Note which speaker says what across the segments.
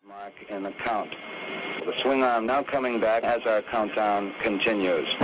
Speaker 1: Mark in the count. The swing arm now coming back as our countdown continues.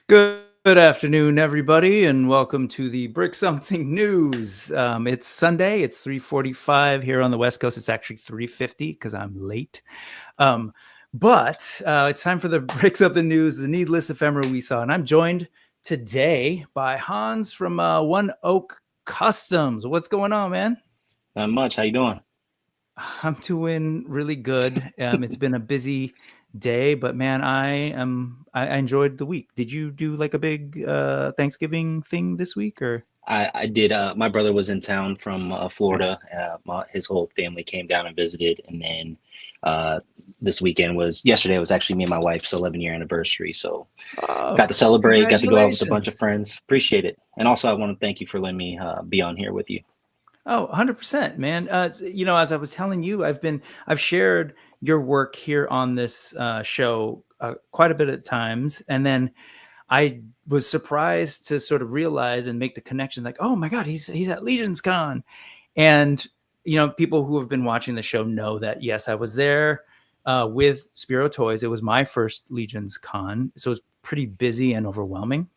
Speaker 2: Good afternoon, everybody, and welcome to the Brick Something News. It's Sunday. It's 3:45 here on the West Coast. It's actually 3:50 because I'm late. But it's time for the Brick Something News, the needless ephemera we saw. And I'm joined today by Hans from One Oak Customs. What's going on, man?
Speaker 3: Not much. How you doing?
Speaker 2: I'm doing really good. It's been a busy day, but man, I enjoyed the week. Did you do like a big Thanksgiving thing this week, or?
Speaker 3: I did. My brother was in town from Florida.
Speaker 2: Nice.
Speaker 3: His whole family came down and visited, and then this weekend yesterday was actually me and my wife's 11-year anniversary. So got to celebrate, got to go out with a bunch of friends. Appreciate it. And also I want to thank you for letting me be on here with you.
Speaker 2: Oh, 100%, man. As I was telling you, I've shared your work here on this show quite a bit at times. And then I was surprised to sort of realize and make the connection like, oh my God, he's at Legions Con. And, people who have been watching the show know that, yes, I was there with Spiro Toys. It was my first Legions Con. So it was pretty busy and overwhelming.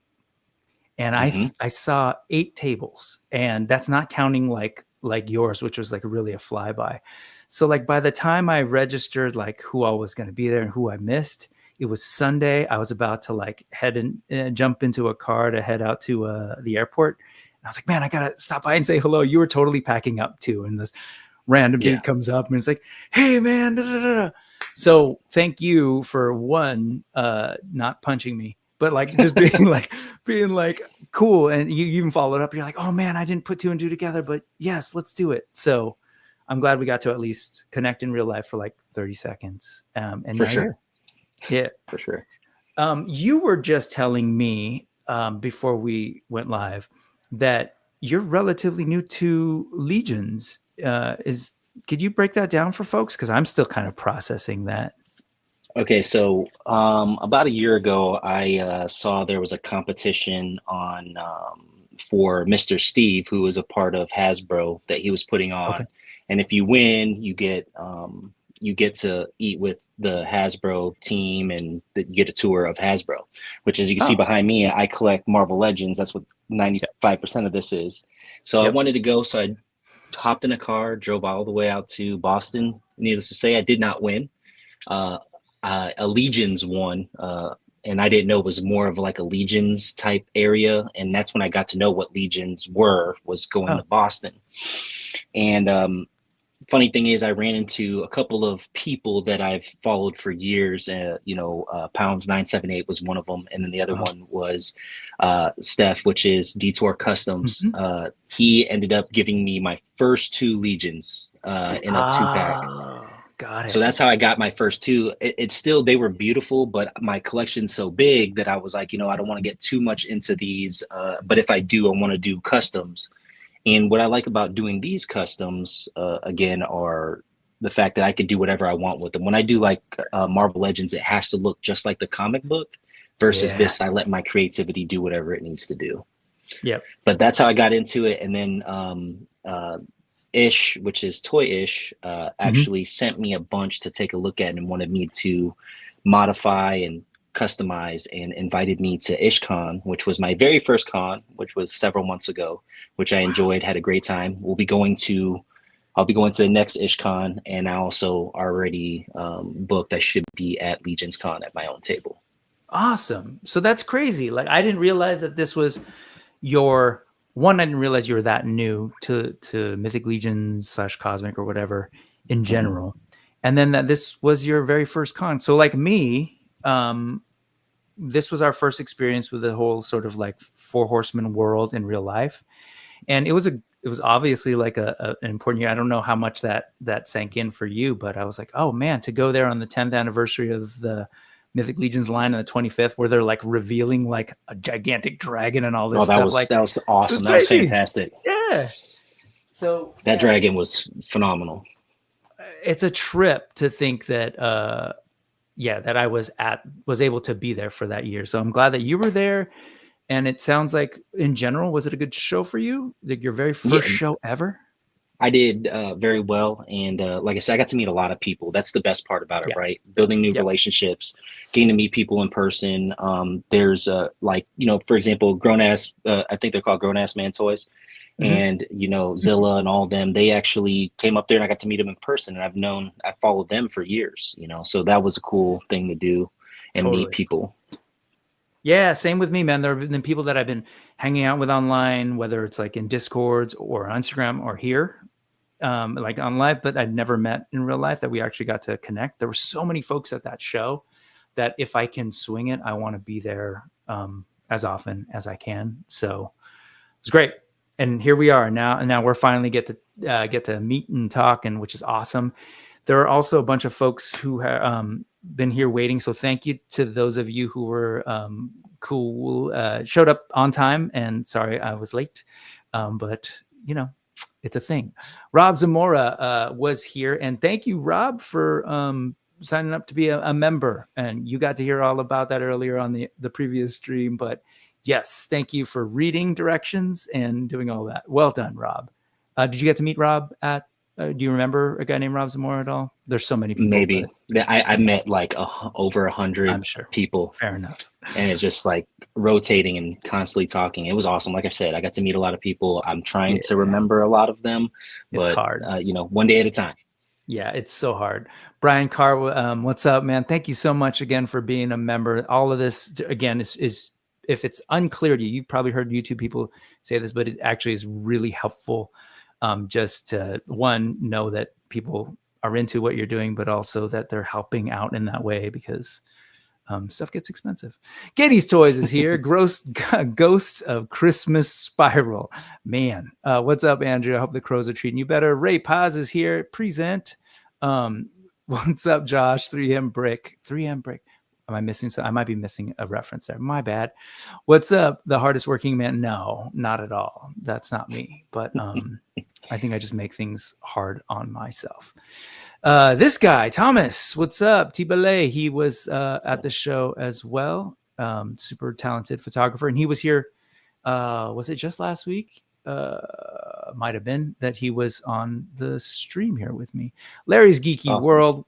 Speaker 2: And I saw 8 tables, and that's not counting like yours, which was like really a flyby. So like by the time I registered like who all was going to be there and who I missed, it was Sunday. I was about to like head and jump into a car to head out to the airport. And I was like, man, I gotta stop by and say hello. You were totally packing up too, and this random dude comes up and it's like, hey man, da, da, da, da. So thank you for not punching me, but like just being like cool. And you even followed up. You're like, oh man, I didn't put 2 and 2 together, but yes, let's do it. So I'm glad we got to at least connect in real life for like 30 seconds. And
Speaker 3: for sure.
Speaker 2: Yeah,
Speaker 3: for sure.
Speaker 2: You were just telling me before we went live that you're relatively new to Legions. Could you break that down for folks? Because I'm still kind of processing that.
Speaker 3: Okay, so about a year ago, I saw there was a competition on for Mr. Steve, who was a part of Hasbro, that he was putting on. Okay. And if you win, you get to eat with the Hasbro team, and you get a tour of Hasbro, which, as you can see behind me, I collect Marvel Legends. That's what 95% of this is. So I wanted to go, so I hopped in a car, drove all the way out to Boston. Needless to say, I did not win. A Legions won, and I didn't know it was more of like a Legions type area. And that's when I got to know what Legions was going to Boston. And funny thing is, I ran into a couple of people that I've followed for years. Pounds 978 was one of them, and then the other one was Steph, which is Detour Customs. He ended up giving me my first 2 Legions in a 2-pack.
Speaker 2: Got it.
Speaker 3: So that's how I got my first 2. It's still, they were beautiful, but my collection's so big that I was like, I don't want to get too much into these. But if I do, I want to do customs. And what I like about doing these customs, again, are the fact that I could do whatever I want with them. When I do like Marvel Legends, it has to look just like the comic book, versus this, I let my creativity do whatever it needs to do.
Speaker 2: Yep.
Speaker 3: But that's how I got into it. And then Ish, which is Toy Ish, actually sent me a bunch to take a look at and wanted me to modify and customize, and invited me to IshCon, which was my very first con, which was several months ago, which I enjoyed, had a great time. I'll be going to the next IshCon, and I also already booked. I should be at Legions Con at my own table.
Speaker 2: Awesome. So that's crazy. Like, I didn't realize that this was your one. I didn't realize you were that new to Mythic Legions / Cosmic or whatever in general. And then that this was your very first con. So like me, this was our first experience with the whole sort of like Four Horsemen world in real life. And it was obviously like an important year. I don't know how much that sank in for you, but I was like, oh man, to go there on the 10th anniversary of the Mythic Legions line on the 25th, where they're like revealing like a gigantic dragon and all this stuff.
Speaker 3: That was awesome. That was fantastic.
Speaker 2: Yeah. So
Speaker 3: that dragon was phenomenal.
Speaker 2: It's a trip to think that, that I was able to be there for that year. So I'm glad that you were there. And it sounds like, in general, was it a good show for you? Like your very first show ever?
Speaker 3: I did very well. And like I said, I got to meet a lot of people. That's the best part about it, right? Building new relationships, getting to meet people in person. There's like, for example, Grown-Ass, I think they're called Grown-Ass Man Toys. And, Zilla and all of them, they actually came up there and I got to meet them in person. And I followed them for years, so that was a cool thing to do and meet people.
Speaker 2: Yeah, same with me, man. There have been people that I've been hanging out with online, whether it's like in Discords or on Instagram or here, like on live, but I've never met in real life that we actually got to connect. There were so many folks at that show that if I can swing it, I want to be there as often as I can. So it was great. And here we are now. And now we're finally get to meet and talk, and which is awesome. There are also a bunch of folks who have been here waiting. So thank you to those of you who were cool, showed up on time. And sorry I was late, but it's a thing. Rob Zamora was here, and thank you, Rob, for signing up to be a member. And you got to hear all about that earlier on the previous stream. But yes, thank you for reading directions and doing all that. Well done, Rob. Did you get to meet Rob at? Do you remember a guy named Rob Zamora at all? There's so many people.
Speaker 3: Maybe. I met like over 100 people.
Speaker 2: Fair enough.
Speaker 3: And it's just like rotating and constantly talking. It was awesome. Like I said, I got to meet a lot of people. I'm trying to remember a lot of them. But,
Speaker 2: it's hard.
Speaker 3: One day at a time.
Speaker 2: Yeah, it's so hard. Brian Carr, what's up, man? Thank you so much again for being a member. All of this, again, is if it's unclear to you, you've probably heard YouTube people say this, but it actually is really helpful. Just to know that people are into what you're doing, but also that they're helping out in that way, because stuff gets expensive. Katie's Toys is here. Ghosts of Christmas Spiral. Man, what's up, Andrew? I hope the crows are treating you better. Ray Paz is here. Present. What's up, Josh? 3M Brick. Am I missing? I might be missing a reference there. My bad. What's up? The hardest working man? No, not at all. That's not me. But I think I just make things hard on myself. This guy, Thomas, what's up? T-Ballet, he was at the show as well. Super talented photographer. And he was here. Was it just last week? Might have been that he was on the stream here with me. Larry's Geeky World.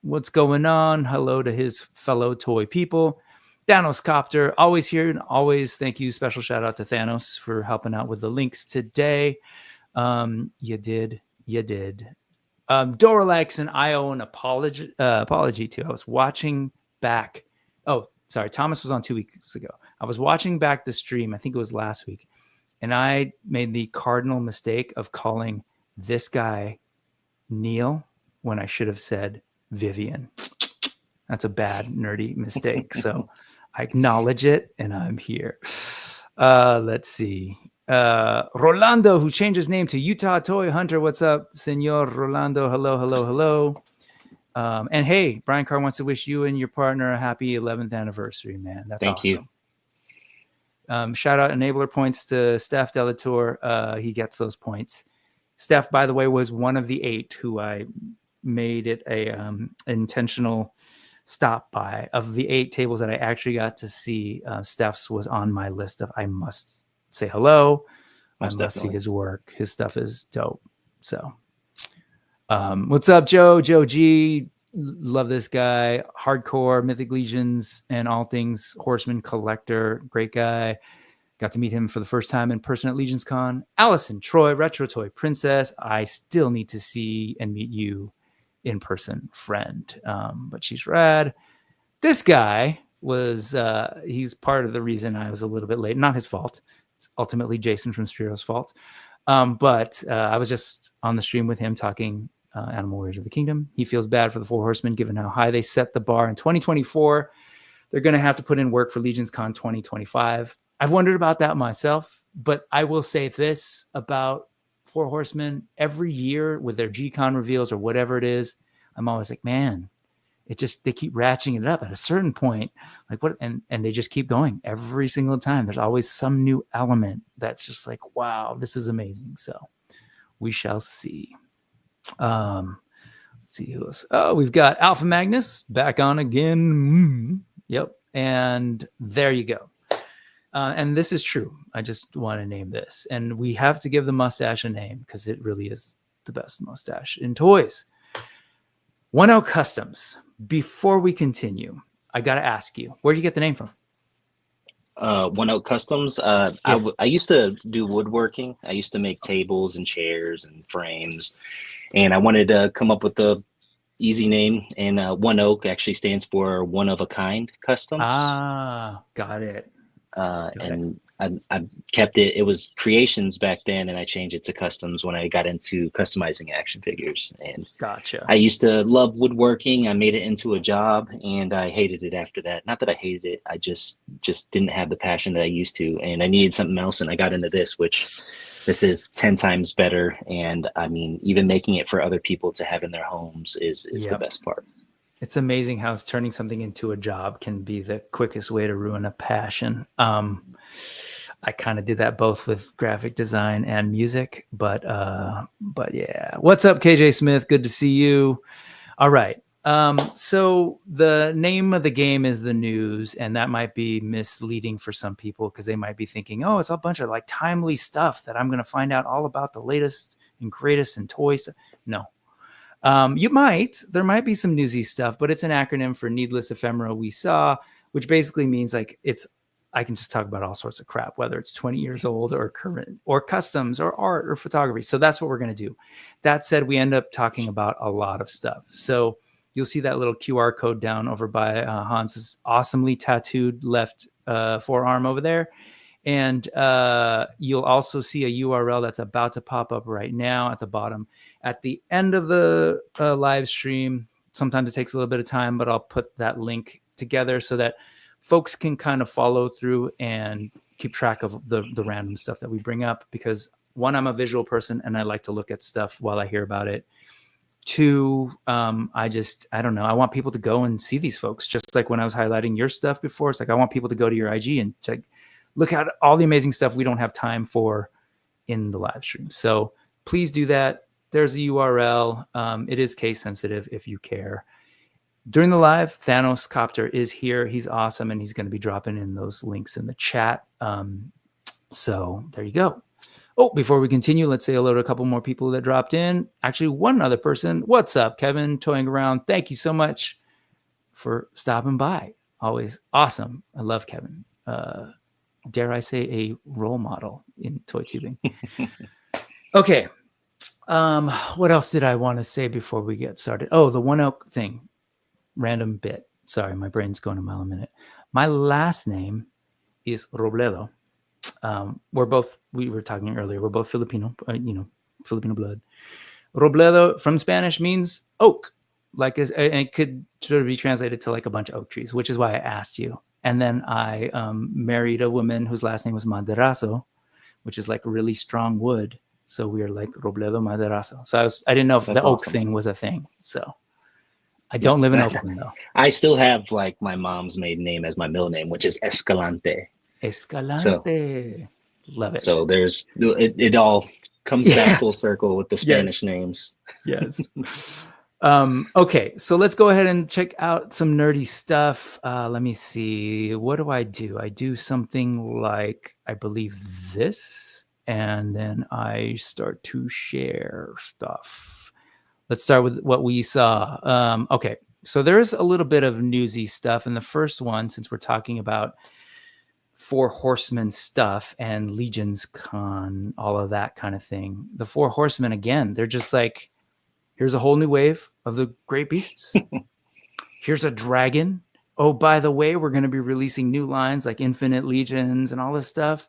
Speaker 2: What's going on? Hello to his fellow toy people. Thanos Copter, always here and always thank you. Special shout out to Thanos for helping out with the links today. You did. Doralex, and I owe an apology to. I was watching back. Oh, sorry. Thomas was on 2 weeks ago. I was watching back the stream. I think it was last week. And I made the cardinal mistake of calling this guy Neil when I should have said Vivian. That's a bad nerdy mistake. So I acknowledge it and I'm here. Let's see. Rolando, who changed his name to Utah Toy Hunter. What's up, Senor Rolando? Hello. And hey, Brian Carr wants to wish you and your partner a happy 11th anniversary, man. That's
Speaker 3: Thank
Speaker 2: awesome.
Speaker 3: You.
Speaker 2: Shout out enabler points to Steph Delatour. He gets those points. Steph, by the way, was one of the 8 who I made it a intentional stop by. Of the 8 tables that I actually got to see, Steph's was on my list of I must say hello. I must see his work. His stuff is dope. So what's up, Joe G? Love this guy. Hardcore Mythic Legions and all things Horseman collector. Great guy. Got to meet him for the first time in person at Legions Con. Allison Troy, Retro Toy Princess. I still need to see and meet you in person, friend. But she's rad. This guy was he's part of the reason I was a little bit late. Not his fault. It's ultimately Jason from Strero's fault. But I was just on the stream with him talking Animal Warriors of the Kingdom. He feels bad for the Four Horsemen given how high they set the bar in 2024. they're going to have to put in work for Legions Con 2025. I've wondered about that myself, but I will say this about Four Horsemen: every year with their G-Con reveals or whatever it is, I'm always like, man, they keep ratcheting it up at a certain point, like what, and they just keep going every single time. There's always some new element that's just like, wow, this is amazing. So we shall see. Let's see who else. Oh, we've got Alpha Magnus back on again. Yep. And there you go. And this is true. I just want to name this. And we have to give the mustache a name because it really is the best mustache in toys. N.E.W. Customs. Before we continue, I got to ask you, where did you get the name from?
Speaker 3: N.E.W. Customs.
Speaker 2: Yeah.
Speaker 3: I used to do woodworking. I used to make tables and chairs and frames. And I wanted to come up with a easy name. And N.E.W. actually stands for one of a kind customs.
Speaker 2: Ah, got it.
Speaker 3: And I kept it. It was creations back then, and I changed it to customs when I got into customizing action figures. And
Speaker 2: gotcha.
Speaker 3: I used to love woodworking. I made it into a job, and I hated it after that. Not that I hated it, I just didn't have the passion that I used to, and I needed something else. And I got into this, which this is 10 times better. And I mean, even making it for other people to have in their homes is the best part.
Speaker 2: It's amazing how turning something into a job can be the quickest way to ruin a passion. I kind of did that both with graphic design and music, but yeah. What's up, KJ Smith? Good to see you. All right. So the name of the game is the news, and that might be misleading for some people because they might be thinking, oh, it's a bunch of like timely stuff that I'm going to find out all about the latest and greatest in toys. No. There might be some newsy stuff, but it's an acronym for Needless Ephemera We Saw, which basically means like I can just talk about all sorts of crap, whether it's 20 years old or current or customs or art or photography. So that's what we're going to do. That said, we end up talking about a lot of stuff. So you'll see that little QR code down over by Hans's awesomely tattooed left forearm over there. And you'll also see a URL that's about to pop up right now at the bottom. At the end of the live stream, sometimes it takes a little bit of time, but I'll put that link together so that folks can kind of follow through and keep track of the random stuff that we bring up. Because one, I'm a visual person and I like to look at stuff while I hear about it. Two, I don't know. I want people to go and see these folks. Just like when I was highlighting your stuff before, it's like I want people to go to your IG and check. Look at all the amazing stuff we don't have time for in the live stream. So please do that. There's a URL. It is case sensitive if you care. During the live, Thanos Copter is here. He's awesome, and he's going to be dropping in those links in the chat. So there you go. Oh, before we continue, let's say hello to a couple more people that dropped in. Actually, one other person. What's up, Kevin? Toying around. Thank you so much for stopping by. Always awesome. I love Kevin. Dare I say a role model in toy tubing. Okay. What else did I want to say before we get started? Oh, the N.E.W. thing. Random bit. Sorry, my brain's going a mile a minute. My last name is Robledo. We were talking earlier, we're both Filipino, Filipino blood. Robledo from Spanish means oak. And it could sort of be translated to like a bunch of oak trees, which is why I asked you. And then I married a woman whose last name was Maderazo, which is like really strong wood. So we are like Robledo Maderazo. So I didn't know if the oak thing was a thing. So I don't live in Oakland though.
Speaker 3: I still have like my mom's maiden name as my middle name, which is Escalante.
Speaker 2: Escalante. Love it.
Speaker 3: So there's it all comes back full circle with the Spanish names.
Speaker 2: Yes. Okay, so let's go ahead and check out some nerdy stuff. Let me see. What do? I do something like, I believe this, and then I start to share stuff. Let's start with what we saw. Okay, so there's a little bit of newsy stuff. And the first one, since we're talking about Four Horsemen stuff and Legions Con, all of that kind of thing. The Four Horsemen, again, they're just like, here's a whole new wave of the great beasts. Here's a dragon. Oh, by the way, we're going to be releasing new lines like Infinite Legions and all this stuff.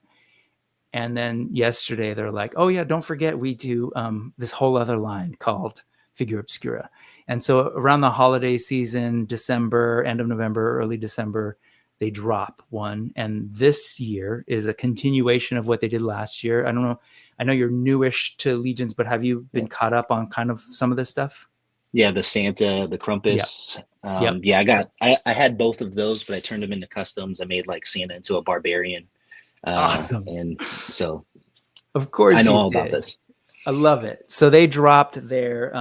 Speaker 2: And then yesterday they're like, oh yeah, don't forget we do this whole other line called Figura Obscura. And so around the holiday season, December, end of November, early December, they drop one, and this year is a continuation of what they did last year. I don't know. I know you're newish to Legions, but have you been caught up on kind of some of this stuff?
Speaker 3: Yeah, the Santa, the Krampus.
Speaker 2: Yep.
Speaker 3: Yeah, I had both of those, but I turned them into customs. I made like Santa into a barbarian.
Speaker 2: Awesome.
Speaker 3: And so
Speaker 2: of course
Speaker 3: I know
Speaker 2: you
Speaker 3: all
Speaker 2: did.
Speaker 3: about this.
Speaker 2: I love it. So they dropped their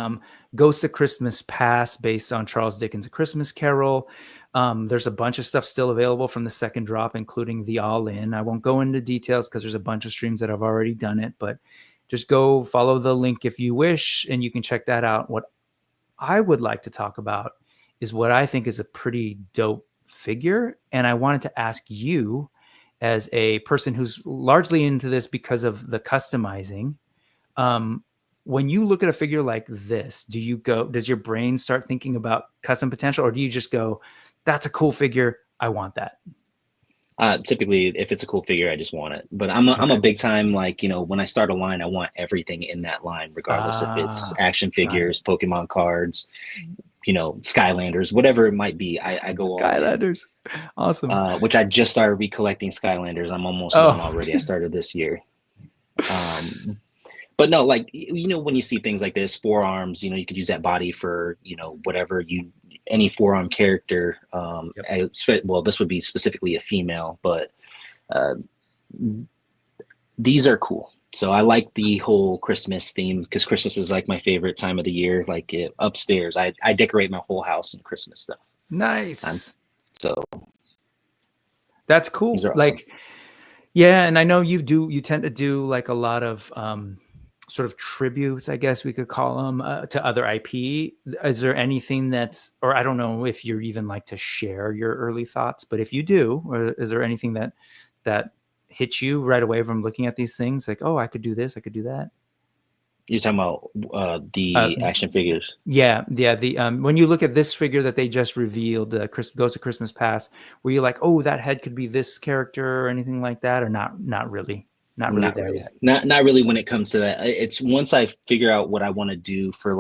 Speaker 2: Ghost of Christmas Pass based on Charles Dickens' A Christmas Carol. There's a bunch of stuff still available from the second drop, including the all-in. I won't go into details because there's a bunch of streams that have already done it, but just go follow the link if you wish, and you can check that out. What I would like to talk about is what I think is a pretty dope figure, and I wanted to ask you, as a person who's largely into this because of the customizing, when you look at a figure like this, does your brain start thinking about custom potential, or do you just go, that's a cool figure, I want that?
Speaker 3: Typically, if it's a cool figure, I just want it. But I'm a big time, like, when I start a line, I want everything in that line, regardless if it's action figures, Pokemon cards, Skylanders, whatever it might be. I go all in.
Speaker 2: Skylanders, awesome.
Speaker 3: Which I just started recollecting Skylanders. I'm almost done already. I started this year. But no, like, when you see things like this, forearms, you could use that body for, whatever any forearm character. Well, this would be specifically a female, but these are cool. So I like the whole Christmas theme, because Christmas is like my favorite time of the year. Like upstairs, I decorate my whole house in Christmas stuff.
Speaker 2: Nice.
Speaker 3: So
Speaker 2: that's cool.
Speaker 3: These are awesome.
Speaker 2: Like, yeah, and I know you tend to do like a lot of sort of tributes, I guess we could call them, to other IP. Is there anything or I don't know if you're even like to share your early thoughts, but if you do, or is there anything that hits you right away from looking at these things? Like, oh, I could do this, I could do that.
Speaker 3: You're talking about the action figures? Yeah.
Speaker 2: The when you look at this figure that they just revealed, Ghost of Christmas Pass, were you like, oh, that head could be this character or anything like that, or not really? Not really.
Speaker 3: Not really when it comes to that. It's once I figure out what I want to do for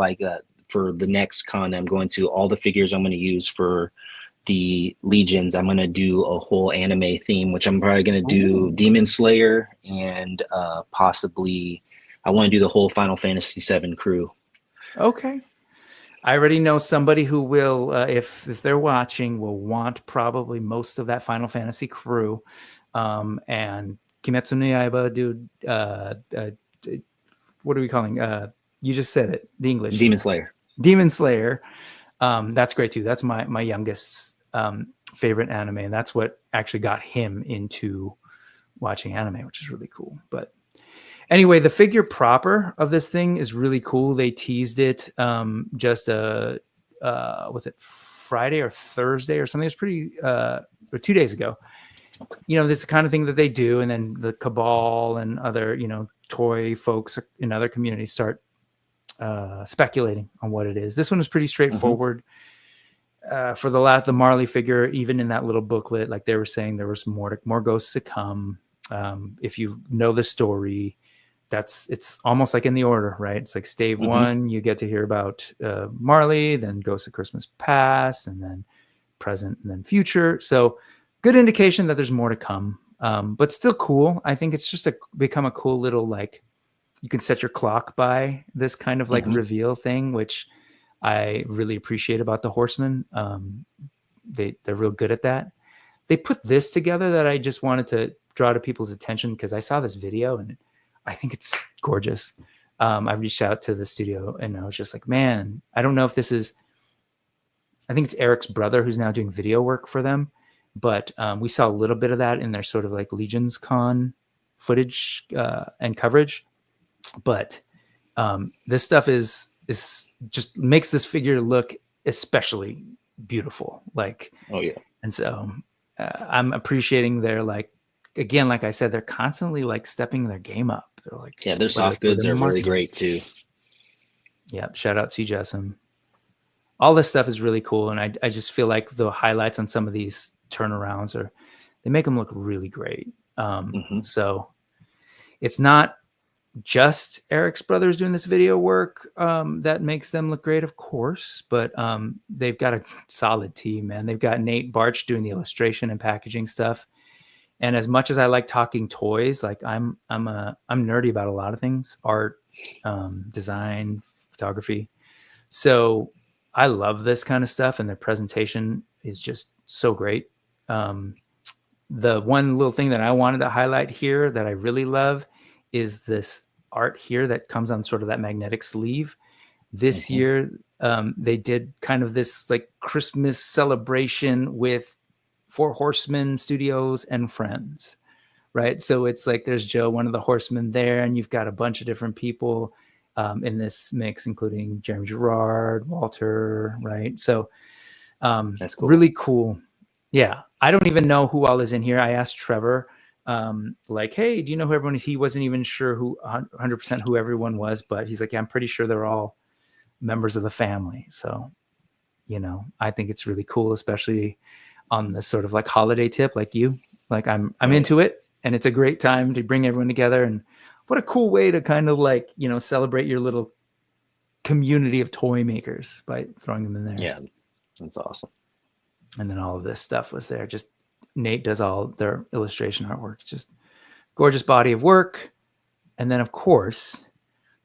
Speaker 3: for the next con I'm going to, all the figures I'm going to use for the Legions, I'm going to do a whole anime theme, which I'm probably going to do Demon Slayer, and possibly I want to do the whole Final Fantasy VII crew. Okay.
Speaker 2: I already know somebody who will, if they're watching, will want probably most of that Final Fantasy crew, and Kimetsu no Yaiba, dude. What are we calling? You just said it. The English.
Speaker 3: Demon Slayer.
Speaker 2: That's great too. That's my youngest's favorite anime, and that's what actually got him into watching anime, which is really cool. But anyway, the figure proper of this thing is really cool. They teased it just was it Friday or Thursday or something? It was pretty or 2 days ago. This is the kind of thing that they do, and then the Cabal and other, toy folks in other communities start speculating on what it is. This one is pretty straightforward. For the Marley figure, even in that little booklet, like they were saying, there was more ghosts to come. If you know the story, it's almost like in the order, right? It's like stave one, you get to hear about Marley, then Ghost of Christmas Past, and then present, and then future. So good indication that there's more to come, but still cool. I think it's just become a cool little, like, you can set your clock by this kind of like reveal thing, which I really appreciate about the Horsemen. They're real good at that. They put this together that I just wanted to draw to people's attention, because I saw this video and I think it's gorgeous. I reached out to the studio and I was just like, man, I don't know if this is, I think it's Eric's brother who's now doing video work for them. But we saw a little bit of that in their sort of like Legions Con footage and coverage. But this stuff is just makes this figure look especially beautiful. Like,
Speaker 3: oh yeah.
Speaker 2: And so I'm appreciating their, like, again, like I said, they're constantly like stepping their game up. They're like,
Speaker 3: yeah, their soft goods are really great too.
Speaker 2: Yeah, shout out CJSM. All this stuff is really cool, and I just feel like the highlights on some of these they make them look really great. So it's not just Eric's brothers doing this video work that makes them look great, of course, but they've got a solid team, man. They've got Nate Barch doing the illustration and packaging stuff. And as much as I like talking toys, like I'm nerdy about a lot of things, art, design, photography. So I love this kind of stuff, and their presentation is just so great. The one little thing that I wanted to highlight here that I really love is this art here that comes on sort of that magnetic sleeve. This year, they did kind of this like Christmas celebration with Four Horsemen Studios and friends, right? So it's like there's Joe, one of the horsemen there, and you've got a bunch of different people in this mix, including Jeremy Gerard, Walter, right? So
Speaker 3: That's cool.
Speaker 2: Really cool. Yeah. I don't even know who all is in here. I asked Trevor, like, hey, do you know who everyone is? He wasn't even sure who 100% who everyone was, but he's like, yeah, I'm pretty sure they're all members of the family. So, you know, I think it's really cool, especially on this sort of like holiday tip, like you, like I'm
Speaker 3: Right.
Speaker 2: into it, and it's a great time to bring everyone together. And what a cool way to kind of like, you know, celebrate your little community of toy makers by throwing them in there.
Speaker 3: Yeah, that's awesome.
Speaker 2: And then all of this stuff was there. Just Nate does all their illustration artwork. Just gorgeous body of work. And then of course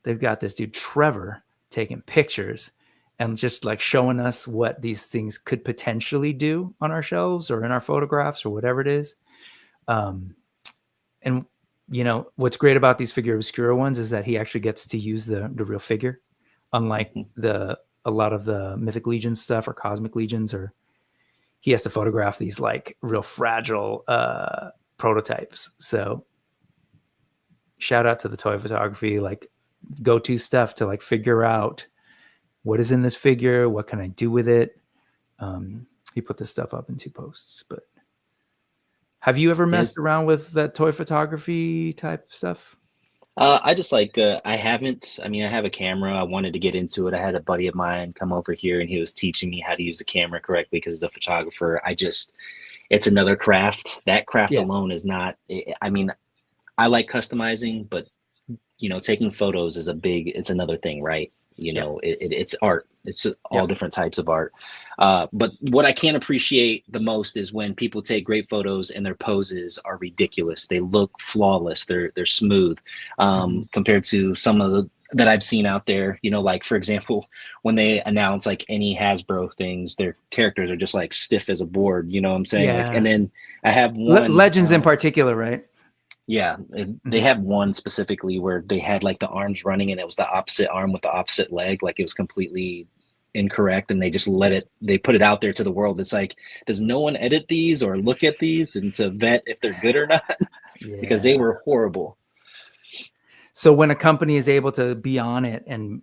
Speaker 2: they've got this dude Trevor taking pictures and just like showing us what these things could potentially do on our shelves or in our photographs or whatever it is. And you know, what's great about these Figura Obscura ones is that he actually gets to use the real figure, unlike a lot of the Mythic Legion stuff or Cosmic Legions, or he has to photograph these like real fragile prototypes. So shout out to the toy photography, like go-to stuff to like figure out what is in this figure, what can I do with it. He put this stuff up in 2 posts. But have you ever messed around with that toy photography type stuff?
Speaker 3: I just like, I haven't, I mean, I have a camera. I wanted to get into it. I had a buddy of mine come over here and he was teaching me how to use the camera correctly because as a photographer, it's another craft. That craft alone is not, I mean, I like customizing, but you know, taking photos is it's another thing, right? You know, it's art. It's all different types of art. But what I can't appreciate the most is when people take great photos and their poses are ridiculous. They look flawless. They're smooth compared to some of the that I've seen out there. You know, like for example, when they announce like any Hasbro things, their characters are just like stiff as a board. You know what I'm saying?
Speaker 2: Yeah.
Speaker 3: Like, and then I have one
Speaker 2: Legends in particular, right?
Speaker 3: Yeah, they had one specifically where they had like the arms running and it was the opposite arm with the opposite leg, like it was completely incorrect, and they just they put it out there to the world. It's like, does no one edit these or look at these and to vet if they're good or not? Because they were horrible.
Speaker 2: So when a company is able to be on it and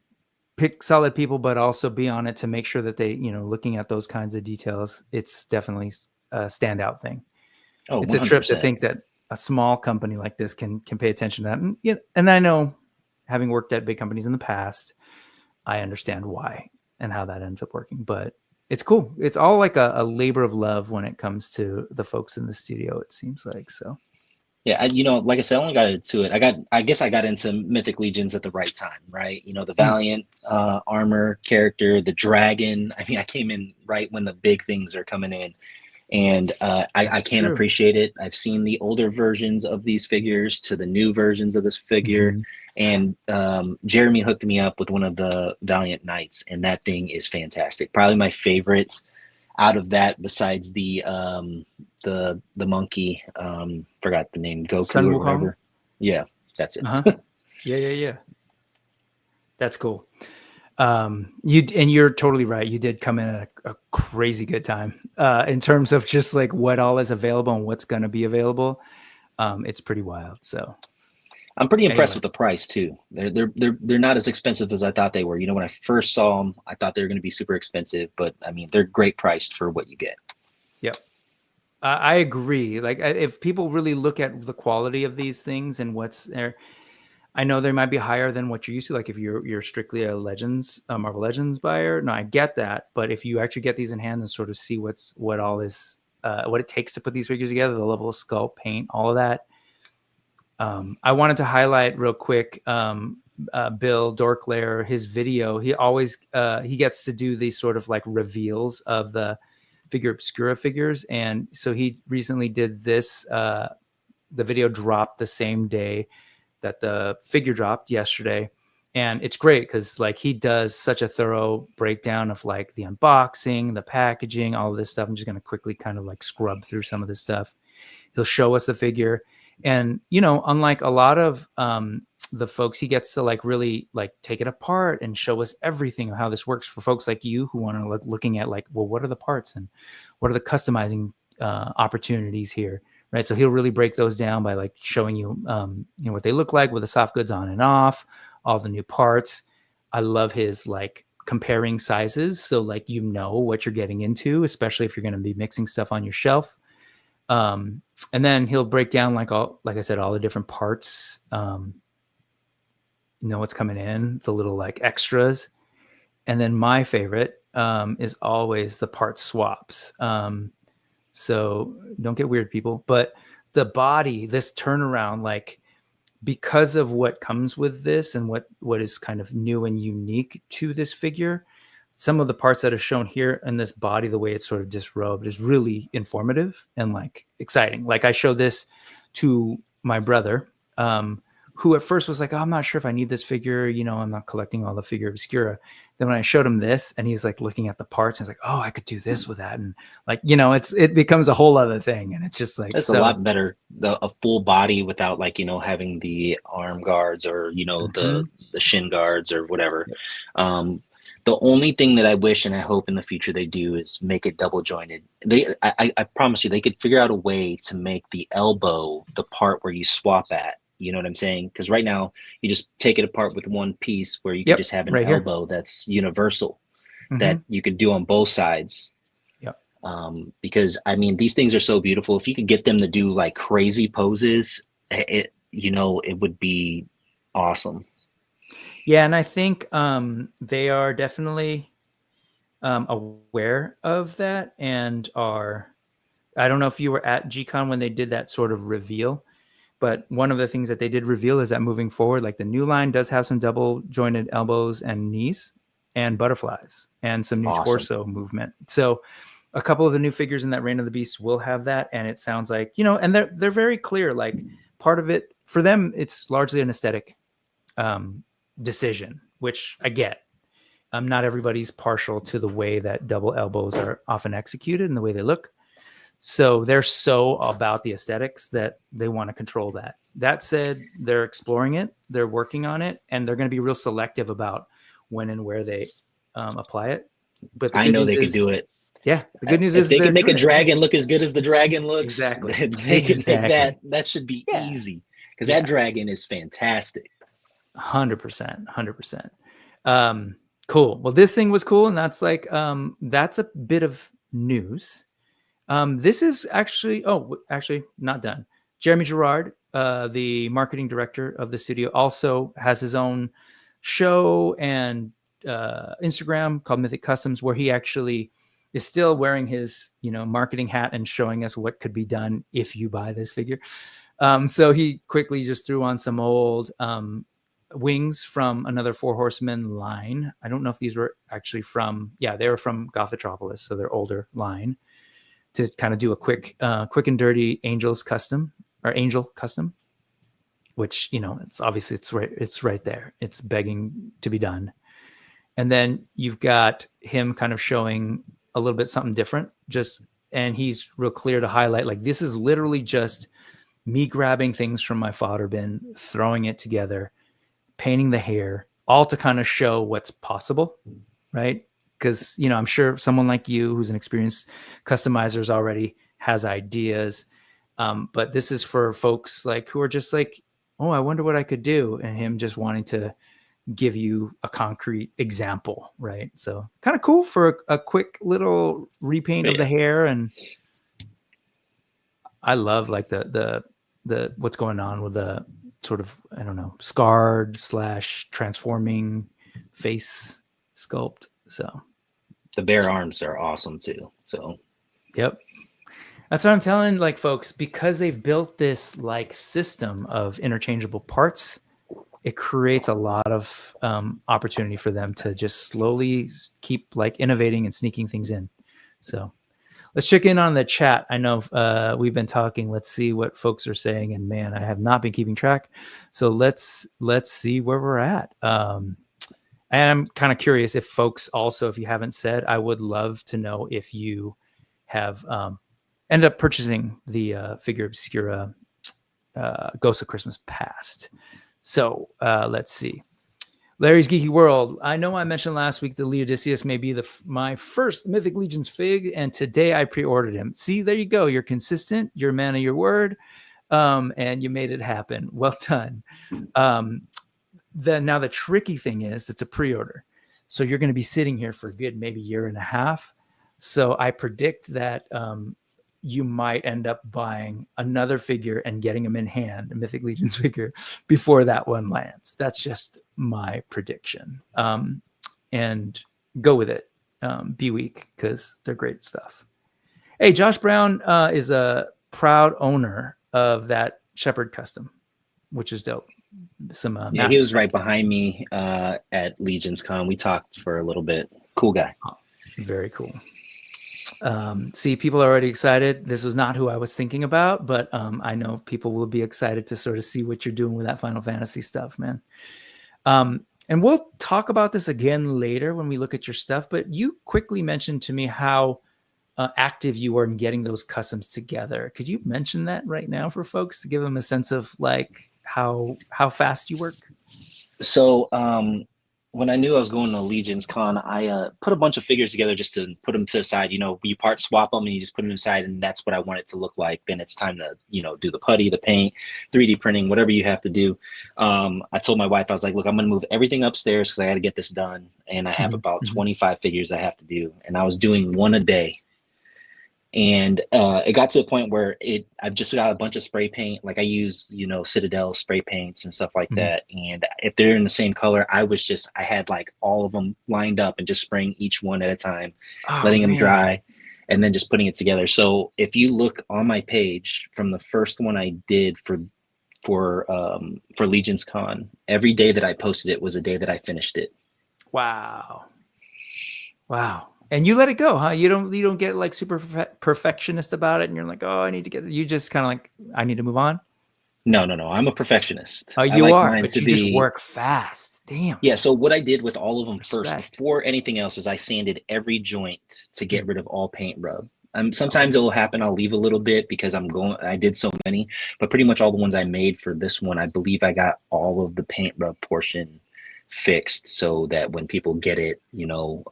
Speaker 2: pick solid people, but also be on it to make sure that they, you know, looking at those kinds of details, it's definitely a standout thing. Oh, it's 100%. A trip to think that a small company like this can pay attention to that. And, you know, and I know, having worked at big companies in the past, I understand why and how that ends up working. But it's cool. It's all like a labor of love when it comes to the folks in the studio, it seems like. So
Speaker 3: yeah, you know, like I said, I only got into it. I guess I got into Mythic Legions at the right time, right? You know, the Valiant armor character, the dragon. I mean, I came in right when the big things are coming in. And I can't appreciate it. I've seen the older versions of these figures to the new versions of this figure. And Jeremy hooked me up with one of the Valiant Knights, and that thing is fantastic. Probably my favorite out of that, besides the monkey. Forgot the name, Goku or whatever. Yeah, that's it.
Speaker 2: Yeah. That's cool. You're totally right. You did come in at a crazy good time in terms of just like what all is available and what's going to be available. It's pretty wild. So
Speaker 3: I'm pretty impressed with the price too. They're not as expensive as I thought they were. You know, when I first saw them, I thought they were going to be super expensive, but I mean, they're great priced for what you get.
Speaker 2: Yep. I agree. Like if people really look at the quality of these things and what's there, I know they might be higher than what you're used to. Like if you're strictly a Marvel Legends buyer, no, I get that. But if you actually get these in hand and sort of see what it takes to put these figures together, the level of sculpt, paint, all of that, I wanted to highlight real quick Bill Dorklair, his video. He always he gets to do these sort of like reveals of the Figura Obscura figures, and so he recently did this. The video dropped the same day that the figure dropped yesterday, and it's great because like he does such a thorough breakdown of like the unboxing, the packaging, all of this stuff. I'm just going to quickly kind of like scrub through some of this stuff. He'll show us the figure, and unlike a lot of the folks, he gets to like really like take it apart and show us everything of how this works for folks like you who want to looking at like, well, what are the parts and what are the customizing opportunities here, right? So he'll really break those down by like showing you what they look like with the soft goods on and off, all the new parts. I love his like comparing sizes, so like what you're getting into, especially if you're going to be mixing stuff on your shelf. And then he'll break down like I said, all the different parts, what's coming in, the little like extras. And then my favorite is always the part swaps. So don't get weird, people, but the body, this turnaround, like because of what comes with this and what is kind of new and unique to this figure, some of the parts that are shown here in this body, the way it's sort of disrobed, is really informative and like exciting. Like I showed this to my brother, who at first was like, oh, I'm not sure if I need this figure. I'm not collecting all the Figura Obscura. Then when I showed him this and he's like looking at the parts, and he's like, oh, I could do this with that. And like, it becomes a whole other thing. And it's just like,
Speaker 3: that's a lot better. A full body without like, having the arm guards or, the shin guards or whatever. Yep. The only thing that I wish and I hope in the future they do is make it double jointed. I promise you, they could figure out a way to make the elbow the part where you swap at. You know what I'm saying? Because right now you just take it apart with one piece where you can just have an elbow that's universal that you could do on both sides.
Speaker 2: Yep.
Speaker 3: Because I mean, these things are so beautiful. If you could get them to do like crazy poses, it would be awesome.
Speaker 2: Yeah, and I think they are definitely aware of that and are. I don't know if you were at G-Con when they did that sort of reveal, but one of the things that they did reveal is that moving forward, like the new line does have some double jointed elbows and knees and butterflies and some new torso movement. So a couple of the new figures in that Reign of the Beast will have that, and it sounds like and they're very clear. Like part of it for them, it's largely an aesthetic decision, which I get. Not everybody's partial to the way that double elbows are often executed and the way they look. So they're so about the aesthetics that they want to control that. That said, they're exploring it, they're working on it, and they're going to be real selective about when and where they apply it. But
Speaker 3: I know they could do it.
Speaker 2: Yeah, the good news
Speaker 3: if
Speaker 2: is
Speaker 3: they can make a dragon look as good as the dragon looks.
Speaker 2: Exactly.
Speaker 3: They can make that. That should be easy because that dragon is fantastic.
Speaker 2: 100%. Cool. Well, this thing was cool, and that's like that's a bit of news. This is actually not done. Jeremy Gerard, the marketing director of the studio, also has his own show and Instagram called Mythic Customs, where he actually is still wearing his marketing hat and showing us what could be done if you buy this figure. So he quickly just threw on some old wings from another Four Horsemen line. I don't know if these were actually they were from Gothropolis, so they're older line, to kind of do a quick and dirty angel custom, which it's obviously it's right there. It's begging to be done. And then you've got him kind of showing a little bit something different, and he's real clear to highlight, like, this is literally just me grabbing things from my fodder bin, throwing it together, painting the hair, all to kind of show what's possible, right? Because, I'm sure someone like you who's an experienced customizer already has ideas. But this is for folks like who are just like, oh, I wonder what I could do. And him just wanting to give you a concrete example, right? So kind of cool for a quick little repaint of the hair. And I love like the what's going on with the sort of, I don't know, scarred / transforming face sculpt. So
Speaker 3: the bare arms are awesome too. So
Speaker 2: yep. That's what I'm telling like folks, because they've built this like system of interchangeable parts, it creates a lot of opportunity for them to just slowly keep like innovating and sneaking things in. So let's check in on the chat. I know we've been talking. Let's see what folks are saying. And man, I have not been keeping track. So let's see where we're at. And I'm kind of curious if folks also, if you haven't said, I would love to know if you have ended up purchasing the Figura Obscura Ghost of Christmas Past. So let's see. Larry's Geeky World. I know I mentioned last week that Leodicius may be my first Mythic Legions fig, and today I pre-ordered him. See, there you go. You're consistent. You're a man of your word, and you made it happen. Well done. Now the tricky thing is it's a pre-order. So you're going to be sitting here for a good maybe year and a half. So I predict that you might end up buying another figure and getting them in hand, a Mythic Legions figure, before that one lands. That's just my prediction. And go with it. Be weak, because they're great stuff. Hey, Josh Brown is a proud owner of that Shepherd custom, which is dope. Some
Speaker 3: yeah, he was right behind me at Legions Con. We talked for a little bit. Cool guy.
Speaker 2: Oh, very cool. See, people are already excited. This was not who I was thinking about, but I know people will be excited to sort of see what you're doing with that Final Fantasy stuff, man. And we'll talk about this again later when we look at your stuff, but you quickly mentioned to me how active you are in getting those customs together. Could you mention that right now for folks to give them a sense of like how fast you work?
Speaker 3: So when I knew I was going to Legions Con, I put a bunch of figures together just to put them to the side. You know, you part swap them and you just put them aside, and that's what I want it to look like. Then it's time to, you know, do the putty, the paint, 3D printing, whatever you have to do. I told my wife, I was like, look, I'm going to move everything upstairs because I got to get this done. And I have about 25 figures I have to do. And I was doing one a day. And it got to a point where I've just got a bunch of spray paint. Like I use, you know, Citadel spray paints and stuff like that. And if they're in the same color, I had like all of them lined up and just spraying each one at a time, letting them dry, and then just putting it together. So if you look on my page from the first one I did for Legions Con, every day that I posted it was a day that I finished it.
Speaker 2: Wow. And you let it go, huh? You don't get like super perfectionist about it, and you're like, oh, I need to get. You just kind of like, I need to move on.
Speaker 3: No. I'm a perfectionist.
Speaker 2: Oh, you are, but you just work fast. Damn.
Speaker 3: Yeah. So what I did with all of them first, before anything else, is I sanded every joint to get rid of all paint rub. Sometimes it will happen. I'll leave a little bit because I did so many, but pretty much all the ones I made for this one, I believe I got all of the paint rub portion fixed so that when people get it, you know,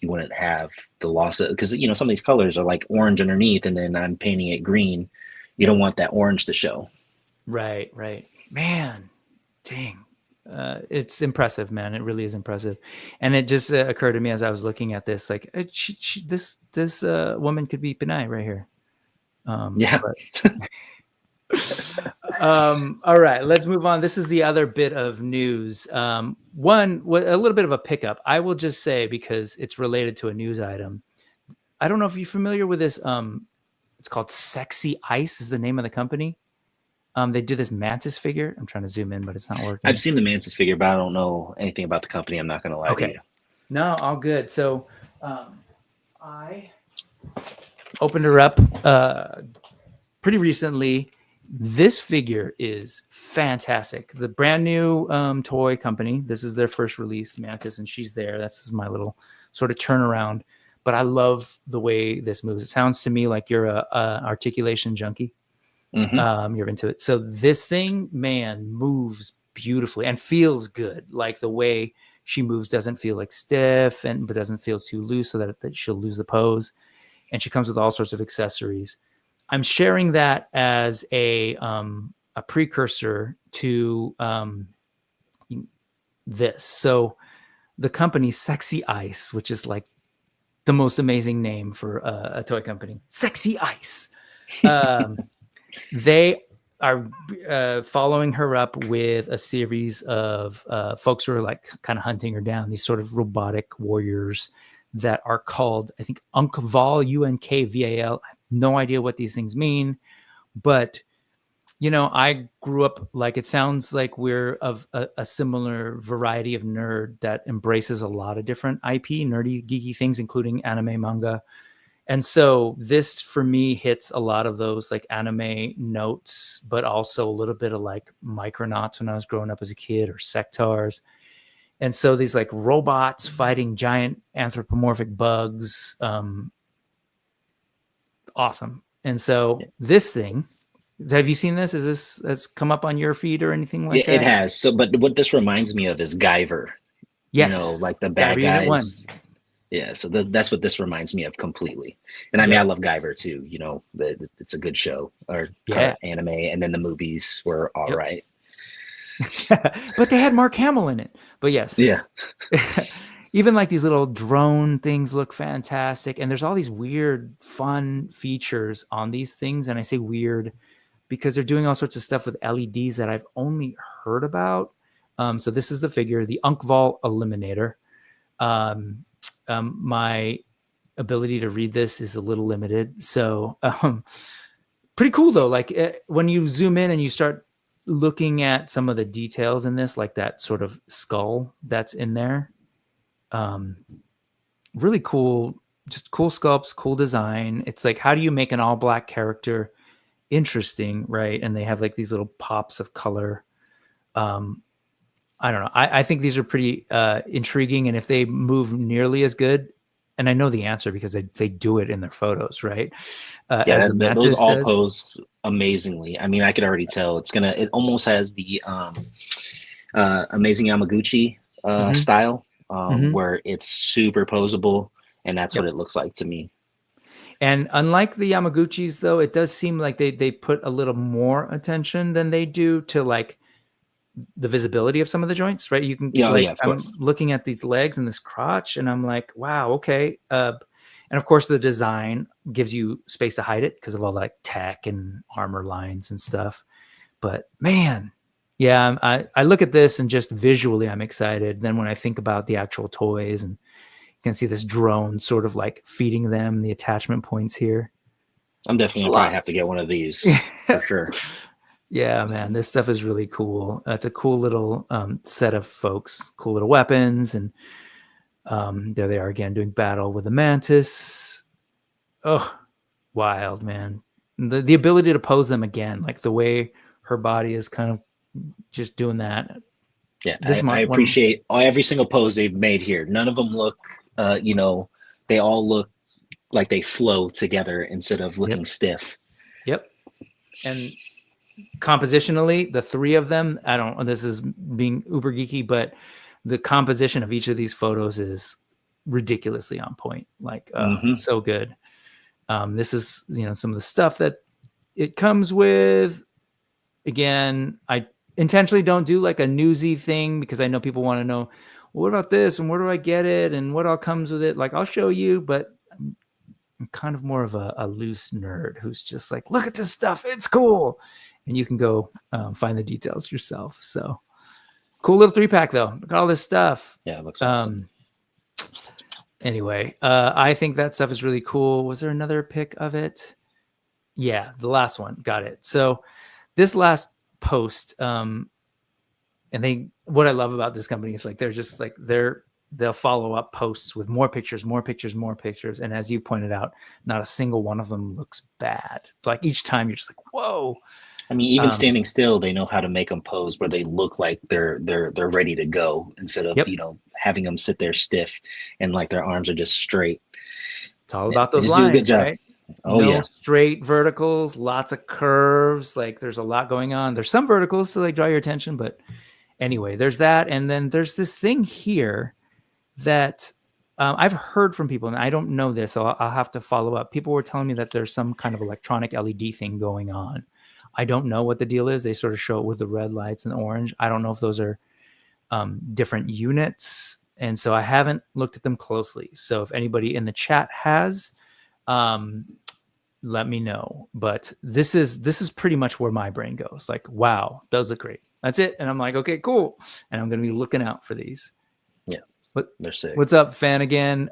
Speaker 3: you wouldn't have the loss of, because, you know, some of these colors are like orange underneath and then I'm painting it green. You don't want that orange to show. Right.
Speaker 2: Man, dang. It's impressive, man. It really is impressive. And it just occurred to me as I was looking at this, like this woman could be Benai right here.
Speaker 3: Yeah.
Speaker 2: All right, let's move on. This is the other bit of news. One, a little bit of a pickup. I will just say, because it's related to a news item. I don't know if you're familiar with this. It's called Sexy Ice is the name of the company. They do this Mantis figure. I'm trying to zoom in, but it's not working.
Speaker 3: I've seen the Mantis figure, but I don't know anything about the company. I'm not going to lie to you.
Speaker 2: No, all good. So I opened her up pretty recently. This figure is fantastic. The brand new toy company. This is their first release, Mantis, and she's there. That's my little sort of turnaround. But I love the way this moves. It sounds to me like you're a articulation junkie. You're into it. So this thing, man, moves beautifully and feels good. Like the way she moves doesn't feel like stiff, but doesn't feel too loose, so that she'll lose the pose. And she comes with all sorts of accessories. I'm sharing that as a precursor to this. So the company Sexy Ice, which is like the most amazing name for a toy company, Sexy Ice. They are following her up with a series of folks who are like kind of hunting her down, these sort of robotic warriors that are called, I think, Unkval, Unkval. no idea what these things mean, but I grew up, like, it sounds like we're of a similar variety of nerd that embraces a lot of different IP, nerdy, geeky things, including anime, manga. And so this for me hits a lot of those like anime notes, but also a little bit of like Micronauts when I was growing up as a kid, or Sectars. And so these like robots fighting giant anthropomorphic bugs, awesome. And so this thing, have you seen this? Is this has come up on your feed or anything like that?
Speaker 3: It has. So, but what this reminds me of is Guyver.
Speaker 2: Yes,
Speaker 3: like the bad
Speaker 2: Guyver Unit
Speaker 3: guys.
Speaker 2: 1.
Speaker 3: Yeah, so that's what this reminds me of completely. And I mean, I love Guyver too. It's a good show, or anime, and then the movies were all right.
Speaker 2: But they had Mark Hamill in it. But yes, even like these little drone things look fantastic, and there's all these weird, fun features on these things. And I say weird because they're doing all sorts of stuff with LEDs that I've only heard about. So this is the figure, the Unkval Eliminator. My ability to read this is a little limited. So pretty cool though. Like when you zoom in and you start looking at some of the details in this, like that sort of skull that's in there. Really cool, just cool sculpts, cool design. It's like, how do you make an all black character interesting, right? And they have like these little pops of color. I don't know. I think these are pretty intriguing, and if they move nearly as good, and I know the answer because they do it in their photos, right?
Speaker 3: Those all pose amazingly. I mean, I could already tell it almost has the Amazing Yamaguchi style, where it's super posable, and that's what it looks like to me.
Speaker 2: And unlike the Yamaguchis, though, it does seem like they put a little more attention than they do to like the visibility of some of the joints, right? You can I'm looking at these legs and this crotch, and I'm like, wow, okay. And of course, the design gives you space to hide it because of all like tech and armor lines and stuff. But man, yeah, I look at this and just visually I'm excited. Then when I think about the actual toys, and you can see this drone sort of like feeding them the attachment points here.
Speaker 3: I'm definitely gonna probably have to get one of these for sure.
Speaker 2: Yeah, man, this stuff is really cool. It's a cool little set of folks, cool little weapons, and there they are again doing battle with the mantis. Oh, wild, man. The ability to pose them again, like the way her body is kind of just doing that.
Speaker 3: Yeah, I appreciate every single pose they've made here. None of them look, they all look like they flow together instead of looking stiff.
Speaker 2: Yep. And compositionally, the three of them, this is being uber geeky, but the composition of each of these photos is ridiculously on point. Like, so good. This is, some of the stuff that it comes with. Again, I intentionally don't do like a newsy thing because I know people want to know, well, what about this and where do I get it and what all comes with it? Like, I'll show you, but I'm kind of more of a loose nerd who's just like, look at this stuff, it's cool, and you can go find the details yourself. So cool little 3-pack though. Look at all this stuff.
Speaker 3: Yeah, it looks awesome.
Speaker 2: Anyway, I think that stuff is really cool. Was there another pic of it? Yeah, the last one. Got it. So this last post, and what I love about this company is like they're just like they'll follow up posts with more pictures. And as you pointed out, not a single one of them looks bad. Like each time you're just like, whoa.
Speaker 3: I mean, even standing still, they know how to make them pose where they look like they're ready to go instead of having them sit there stiff and like their arms are just straight.
Speaker 2: It's all about those lines, do a good job. Right?
Speaker 3: Oh,
Speaker 2: no straight verticals, lots of curves. Like there's a lot going on. There's some verticals to like draw your attention, but anyway, there's that. And then there's this thing here that I've heard from people, and I don't know this, so I'll have to follow up. People were telling me that there's some kind of electronic LED thing going on. I don't know what the deal is. They sort of show it with the red lights and the orange. I don't know if those are different units. And so I haven't looked at them closely. So if anybody in the chat has, let me know. But this is pretty much where my brain goes. Like, wow, those look great. That's it. And I'm like, okay, cool. And I'm going to be looking out for these.
Speaker 3: Yeah, they're sick.
Speaker 2: What's up, fan again?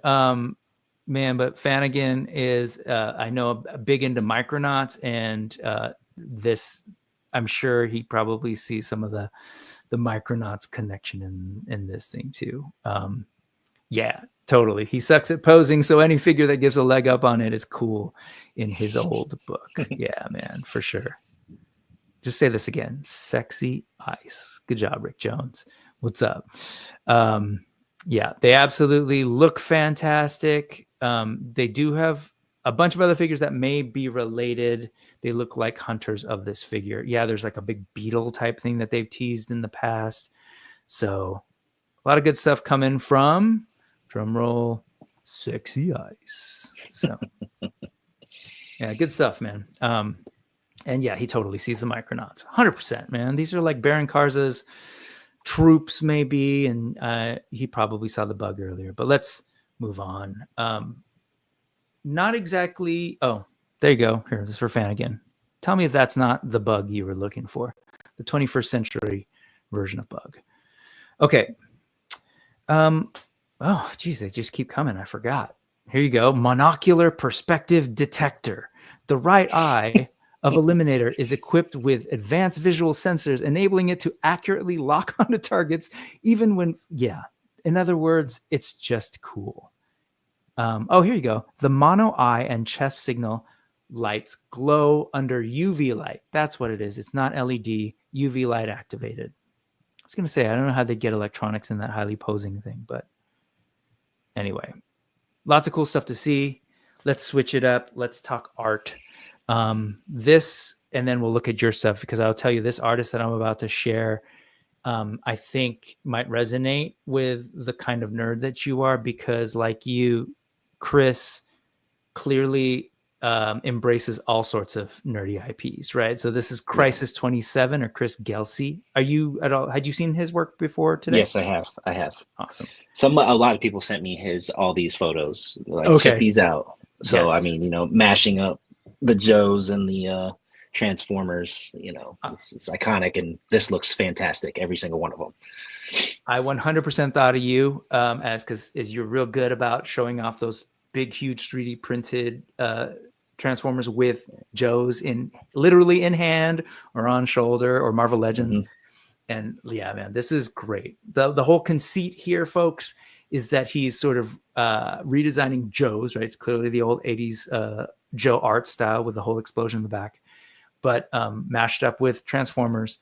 Speaker 2: man, but Flanagan is, I know, big into Micronauts, and this, I'm sure he probably sees some of the Micronauts connection in this thing too. Yeah, totally. He sucks at posing, so any figure that gives a leg up on it is cool in his old book. Yeah, man, for sure. Just say this again. Sexy Ice. Good job, Rick Jones. What's up? Yeah, they absolutely look fantastic. They do have a bunch of other figures that may be related. They look like hunters of this figure. Yeah, there's like a big beetle type thing that they've teased in the past. So a lot of good stuff coming from, drum roll, Sexy Ice. So yeah, good stuff, man. And yeah, he totally sees the Micronauts. 100%, man. These are like Baron Karza's troops, maybe, and he probably saw the bug earlier. But let's move on. Not exactly. Oh, there you go. Here, this is for Flanagan. Tell me if that's not the bug you were looking for. The 21st century version of bug. Okay. Oh, geez, they just keep coming. I forgot. Here you go. Monocular perspective detector. The right eye of Eliminator is equipped with advanced visual sensors, enabling it to accurately lock onto targets, even when, yeah. In other words, it's just cool. Oh, here you go. The mono eye and chest signal lights glow under UV light. That's what it is. It's not LED, UV light activated. I was going to say, I don't know how they get electronics in that highly posing thing, but anyway, lots of cool stuff to see. Let's switch it up. Let's talk art. This, and then we'll look at your stuff, because I'll tell you, this artist that I'm about to share, I think might resonate with the kind of nerd that you are, because like you, Chris clearly embraces all sorts of nerdy IPs, right? So this is Crisis 27, or Chris Gelsey. Are you at all? Had you seen his work before today?
Speaker 3: Yes, I have.
Speaker 2: Awesome.
Speaker 3: A lot of people sent me all these photos. Like, check these out. So yes. I mean, mashing up the Joes and the Transformers, it's iconic, and this looks fantastic. Every single one of them.
Speaker 2: I 100% thought of you because you're real good about showing off those big, huge 3D printed Transformers with Joes literally in hand or on shoulder, or Marvel Legends. Mm-hmm. And yeah, man, this is great. The whole conceit here, folks, is that he's sort of redesigning Joes, right? It's clearly the old 80s Joe art style with the whole explosion in the back, but mashed up with Transformers.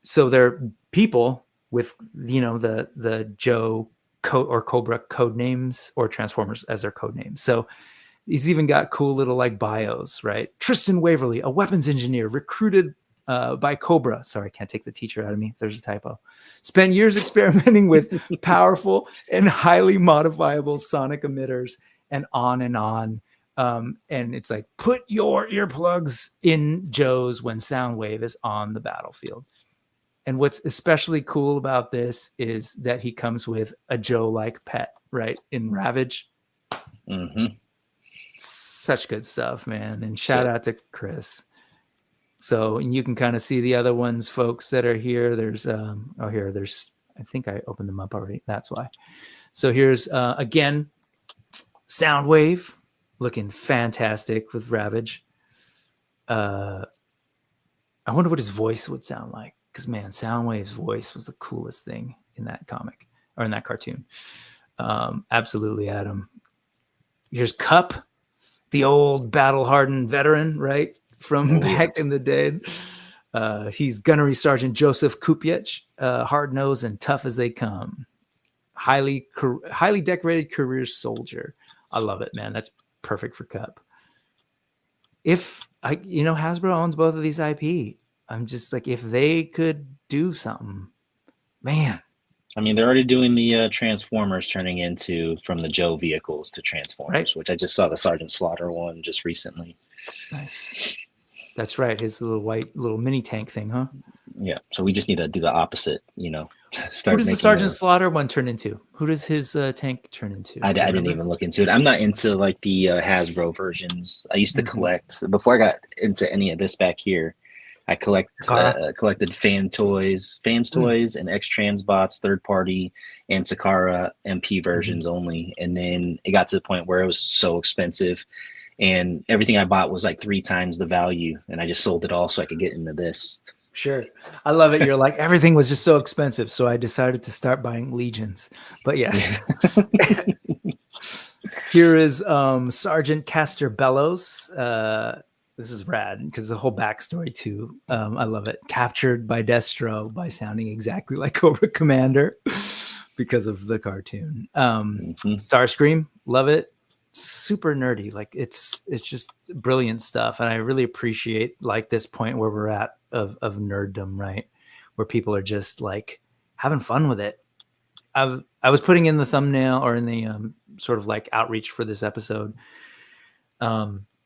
Speaker 2: So they're people with, the Joe or Cobra code names, or Transformers as their code names. So he's even got cool little like bios, right? Tristan Waverly, a weapons engineer recruited by Cobra. Sorry, I can't take the teacher out of me. There's a typo. Spent years experimenting with powerful and highly modifiable sonic emitters, and on and on. And it's like, put your earplugs in Joe's when Soundwave is on the battlefield. And what's especially cool about this is that he comes with a Joe-like pet, right? In Ravage.
Speaker 3: Mm-hmm.
Speaker 2: Such good stuff, man. And shout out to Chris. So, and you can kind of see the other ones, folks, that are here. There's, I think I opened them up already. That's why. So here's, again, Soundwave looking fantastic with Ravage. I wonder what his voice would sound like. Because, man, Soundwave's voice was the coolest thing in that comic, or in that cartoon. Absolutely, Adam. Here's Cup, the old battle-hardened veteran, right, from back in the day. He's Gunnery Sergeant Joseph Kupiec, hard-nosed and tough as they come. Highly decorated career soldier. I love it, man. That's perfect for Cup. Hasbro owns both of these IP. I'm just like, if they could do something, man.
Speaker 3: I mean, they're already doing the Transformers turning into from the Joe vehicles to Transformers, right? Which I just saw the Sergeant Slaughter one just recently.
Speaker 2: Nice. That's right. His little mini tank thing, huh?
Speaker 3: Yeah. So we just need to do the opposite,
Speaker 2: Who does the Sergeant Slaughter one turn into? Who does his tank turn into?
Speaker 3: I didn't even look into it. I'm not into like the Hasbro versions. I used to collect before I got into any of this back here. I collected fans toys, and X-Trans bots, third party, and Takara MP versions only. And then it got to the point where it was so expensive, and everything I bought was like 3 times the value, and I just sold it all so I could get into this.
Speaker 2: Sure. I love it. You're like, everything was just so expensive, so I decided to start buying Legions. But yes. Here is Sergeant Castor Bellows. This is rad because the whole backstory too. I love it. Captured by Destro by sounding exactly like Cobra Commander because of the cartoon. Starscream, love it. Super nerdy. Like it's just brilliant stuff. And I really appreciate like this point where we're at of nerddom, right? Where people are just like having fun with it. I was putting in the thumbnail or in the sort of like outreach for this episode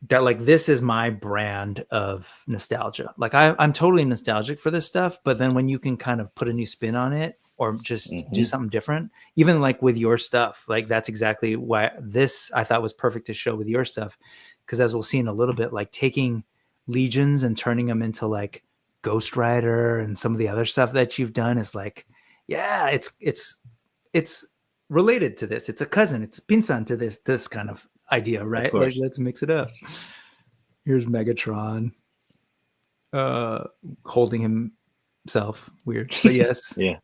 Speaker 2: that like this is my brand of nostalgia. Like I'm totally nostalgic for this stuff, but then when you can kind of put a new spin on it or just do something different, even like with your stuff, like that's exactly why this I thought was perfect to show with your stuff. Because as we'll see in a little bit, like taking Legions and turning them into like Ghost Rider and some of the other stuff that you've done is like, yeah, it's related to this. It's a cousin. It's a pinsan to this kind of idea, right? Like let's mix it up. Here's Megatron holding himself. Weird, but yes.
Speaker 3: Yeah.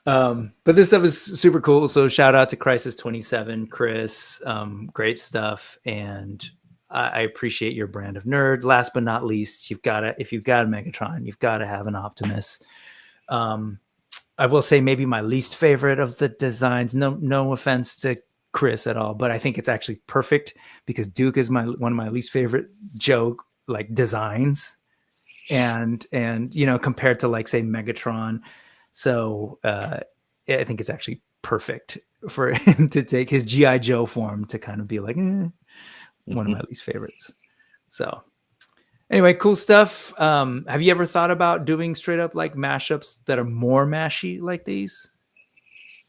Speaker 2: But this stuff is super cool. So shout out to Crisis 27, Chris. Great stuff. And I appreciate your brand of nerd. Last but not least, if you've got a Megatron, you've got to have an Optimus. I will say maybe my least favorite of the designs. No offense to Chris at all, but I think it's actually perfect because Duke is one of my least favorite Joe like designs, and you know, compared to like say Megatron. So I think it's actually perfect for him to take his G.I. Joe form to kind of be like one of my least favorites. So anyway, cool stuff. Have you ever thought about doing straight up like mashups that are more mashy like these?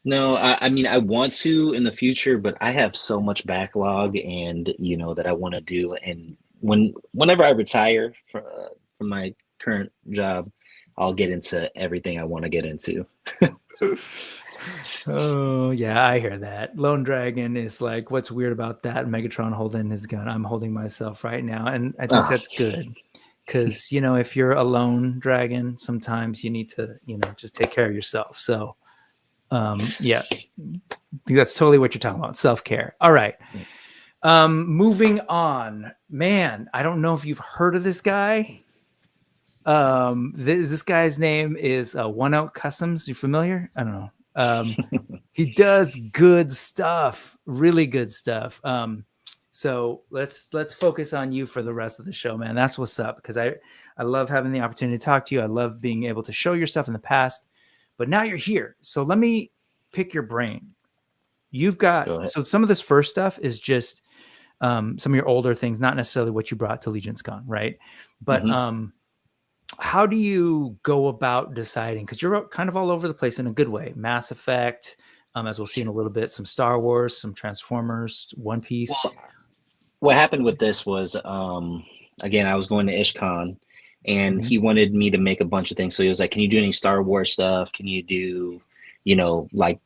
Speaker 3: No, I mean, I want to in the future, but I have so much backlog and, you know, that I want to do. And whenever I retire from my current job, I'll get into everything I want to get into.
Speaker 2: Oh, yeah, I hear that. Lone Dragon is like, what's weird about that? Megatron holding his gun. I'm holding myself right now. And I think that's good. Because, you know, if you're a lone dragon, sometimes you need to, you know, just take care of yourself. So, yeah, I think that's totally what you're talking about. Self-care. All right. Moving on, man, I don't know if you've heard of this guy. This guy's name is One Out Customs. You familiar? I don't know. He does good stuff, really good stuff. So let's focus on you for the rest of the show, man. That's what's up. Because I love having the opportunity to talk to you. I love being able to show your stuff in the past. But now you're here. So let me pick your brain. You've got, so some of this first stuff is just some of your older things, not necessarily what you brought to Legion's Con, right? But how do you go about deciding? Because you're kind of all over the place in a good way. Mass Effect, as we'll see in a little bit, some Star Wars, some Transformers, One Piece.
Speaker 3: Well, what happened with this was, again, I was going to IshCon. And he wanted me to make a bunch of things. So he was like, can you do any Star Wars stuff? Can you do, you know, like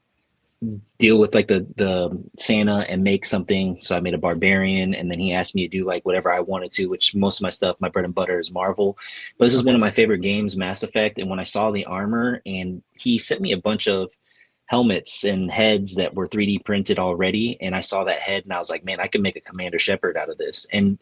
Speaker 3: deal with like the Santa and make something? So I made a barbarian. And then he asked me to do like whatever I wanted to, which most of my stuff, my bread and butter is Marvel. But this is one of my favorite games, Mass Effect. And when I saw the armor, and he sent me a bunch of helmets and heads that were 3D printed already. And I saw that head and I was like, man, I can make a Commander Shepard out of this. And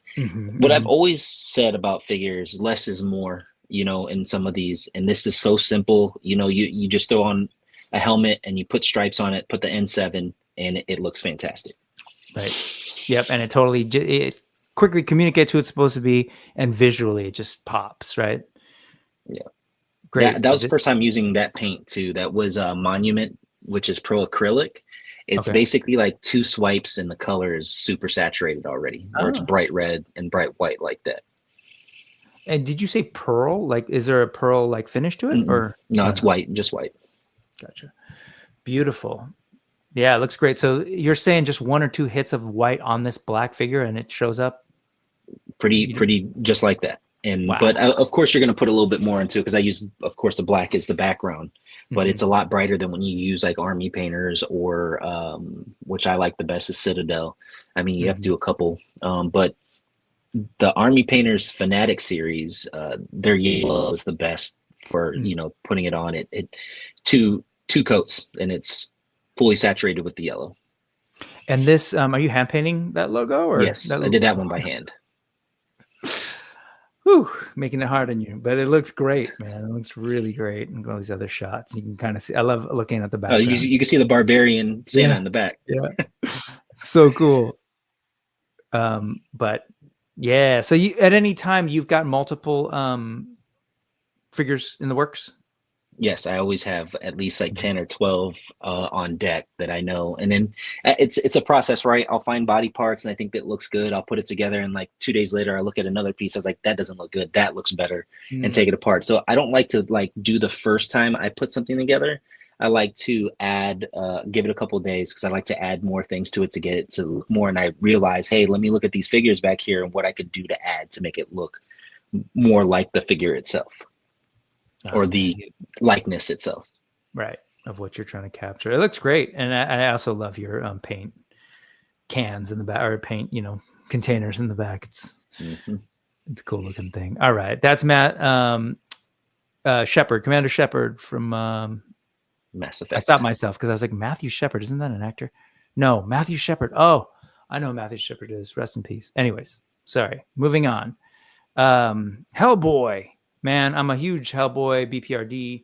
Speaker 3: what I've always said about figures, less is more, you know, in some of these. And this is so simple. You know, you just throw on a helmet and you put stripes on it, put the N7, and it looks fantastic.
Speaker 2: Right. Yep. And it quickly communicates who it's supposed to be. And visually it just pops, right?
Speaker 3: Yeah.
Speaker 2: Great.
Speaker 3: That was the first time using that paint too. That was Monument, which is pro acrylic. It's basically like 2 swipes and the color is super saturated already, or it's bright red and bright white like that.
Speaker 2: And did you say pearl? Like, is there a pearl like finish to it, or
Speaker 3: no? It's white, just white.
Speaker 2: Gotcha. Beautiful. Yeah, it looks great. So you're saying just 1 or 2 hits of white on this black figure, and it shows up
Speaker 3: pretty just like that. And
Speaker 2: Wow.
Speaker 3: but of course you're going to put a little bit more into it because I use, of course, the black is the background, but it's a lot brighter than when you use like army painters or which I like the best is Citadel. I mean, you have to do a couple, but the army painters fanatic series, their yellow is the best for putting it on. It two coats and it's fully saturated with the yellow.
Speaker 2: And this, are you hand painting that logo? Or
Speaker 3: yes, I did that one by hand.
Speaker 2: Whew, making it hard on you, but it looks great, man. It looks really great. And all these other shots, you can kind of see. I love looking at the background.
Speaker 3: You can see the barbarian Santa in the back.
Speaker 2: Yeah, so cool. But yeah, so you at any time you've got multiple figures in the works.
Speaker 3: Yes, I always have at least like 10 or 12 on deck that I know. And then it's a process, right? I'll find body parts and I think that looks good. I'll put it together and like 2 days later, I look at another piece. I was like, that doesn't look good. That looks better and take it apart. So I don't like to like do the first time I put something together. I like to add, give it a couple of days because I like to add more things to it to get it to look more. And I realize, hey, let me look at these figures back here and what I could do to add to make it look more like the figure itself. Or the likeness itself,
Speaker 2: right, of what you're trying to capture. It looks great, and I also love your paint cans in the back, or paint containers in the back. It's a cool looking thing. All right, that's Matt Shepard, Commander Shepard from
Speaker 3: Mass Effect.
Speaker 2: I stopped myself because I was like, Matthew Shepard, isn't that an actor? No, Matthew Shepard. Oh, I know who Matthew Shepard is. Rest in peace. Anyways, sorry. Moving on. Hellboy. Man, I'm a huge Hellboy BPRD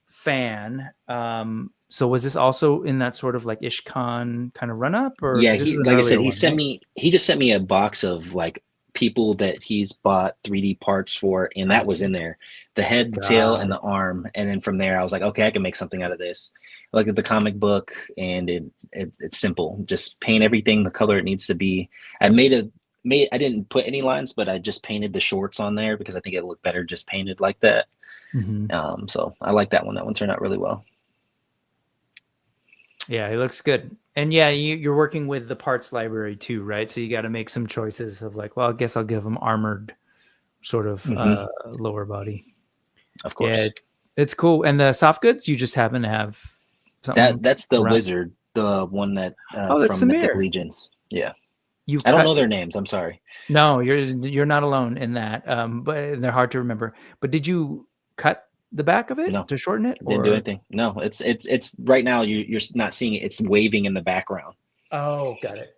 Speaker 2: fan. So was this also in that sort of like IshCon kind of run up? Or
Speaker 3: yeah, like I said, he just sent me a box of like people that he's bought 3D parts for, and that was in there. The head, the tail, and the arm. And then from there I was like, okay, I can make something out of this. I looked at the comic book and it's simple. Just paint everything the color it needs to be. I didn't put any lines, but I just painted the shorts on there because I think it'll look better just painted like that. So I like that one. That one turned out really well.
Speaker 2: Yeah, it looks good. And yeah, you're working with the parts library too, right? So you got to make some choices of like, well, I guess I'll give them armored sort of lower body.
Speaker 3: Of course.
Speaker 2: Yeah, it's cool. And the soft goods, you just happen to have something.
Speaker 3: That's the wizard, the one that
Speaker 2: that's
Speaker 3: from
Speaker 2: Samir.
Speaker 3: Mythic Legions. Yeah.
Speaker 2: I
Speaker 3: don't know their names. I'm sorry.
Speaker 2: No, you're not alone in that. But they're hard to remember. But did you cut the back of it to shorten it?
Speaker 3: Didn't do anything. No, it's right now. You're not seeing it. It's waving in the background.
Speaker 2: Oh, got it.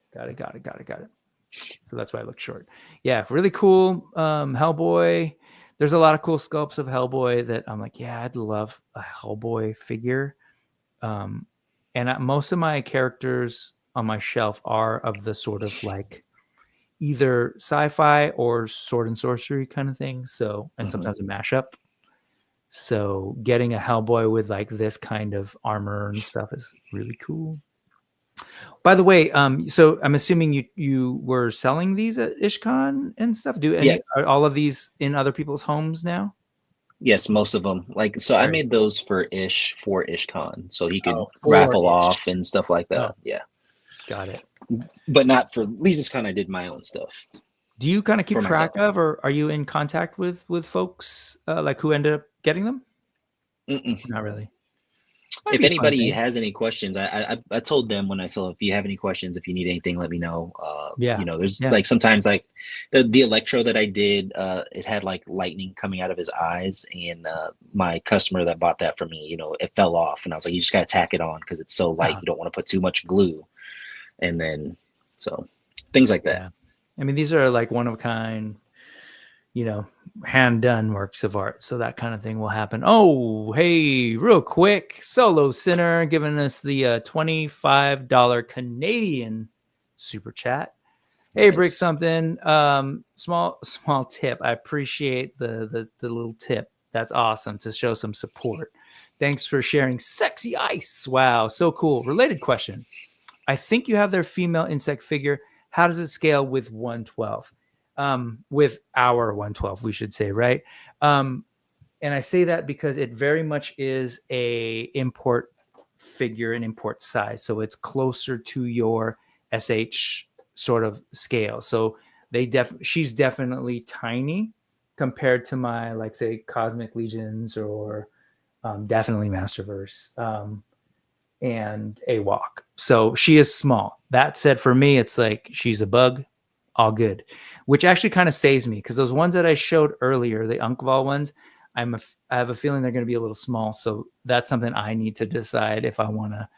Speaker 2: So that's why it looks short. Yeah, really cool. Hellboy. There's a lot of cool sculpts of Hellboy that I'm like, yeah, I'd love a Hellboy figure. And most of my characters on my shelf are of the sort of like either sci-fi or sword and sorcery kind of thing. So, and sometimes a mashup. So getting a Hellboy with like this kind of armor and stuff is really cool. By the way, so I'm assuming you were selling these at IshCon and stuff. Are all of these in other people's homes now?
Speaker 3: Yes, most of them. Like, so I made those for IshCon, so he could raffle off and stuff like that. Yeah,
Speaker 2: got it.
Speaker 3: But not for LegionsCon. I did my own stuff.
Speaker 2: Do you kind of keep track of, or are you in contact with folks like who ended up getting them? Not really.
Speaker 3: If anybody has any questions, I told them when I saw, if you have any questions, if you need anything, let me know. There's like sometimes like the Electro that I did, it had like lightning coming out of his eyes, and my customer that bought that for me, it fell off, and I was like, you just gotta tack it on because it's so light. You don't want to put too much glue, and then so things like that.
Speaker 2: I mean, these are like one of a kind, hand done works of art. So that kind of thing will happen. Oh, hey, real quick, Solo Sinner giving us the $25 Canadian super chat. Hey, Brick something. Small tip. I appreciate the little tip. That's awesome to show some support. Thanks for sharing sexy ice. Wow, so cool. Related question. I think you have their female insect figure. How does it scale with 112? With our 112, we should say, right? And I say that because it very much is a import figure, an import size. So it's closer to your SH sort of scale. So she's definitely tiny. compared to my, like, say, Cosmic Legions or definitely Masterverse and a walk. So she is small. That said, for me, it's like she's a bug, all good, which actually kind of saves me, because those ones that I showed earlier, the Unkval ones, I have a feeling they're going to be a little small. So that's something I need to decide if I want to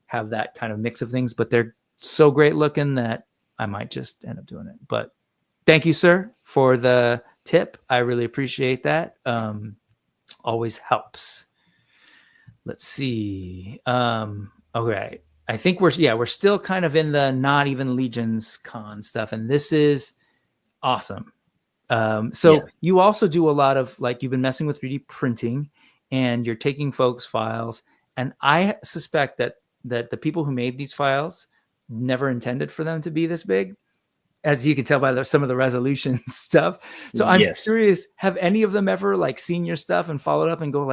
Speaker 2: have that kind of mix of things. But they're so great looking that I might just end up doing it. But thank you, sir, for the tip. I really appreciate that. Always helps. Let's see. Okay. I think we're still kind of in the not even Legions con stuff, and this is awesome. So you also do a lot of, like, you've been messing with 3D printing, and you're taking folks' files, and I suspect that the people who made these files never intended for them to be this big, as you can tell by some of the resolution stuff. So I'm curious, have any of them ever, like, seen your stuff and followed up and go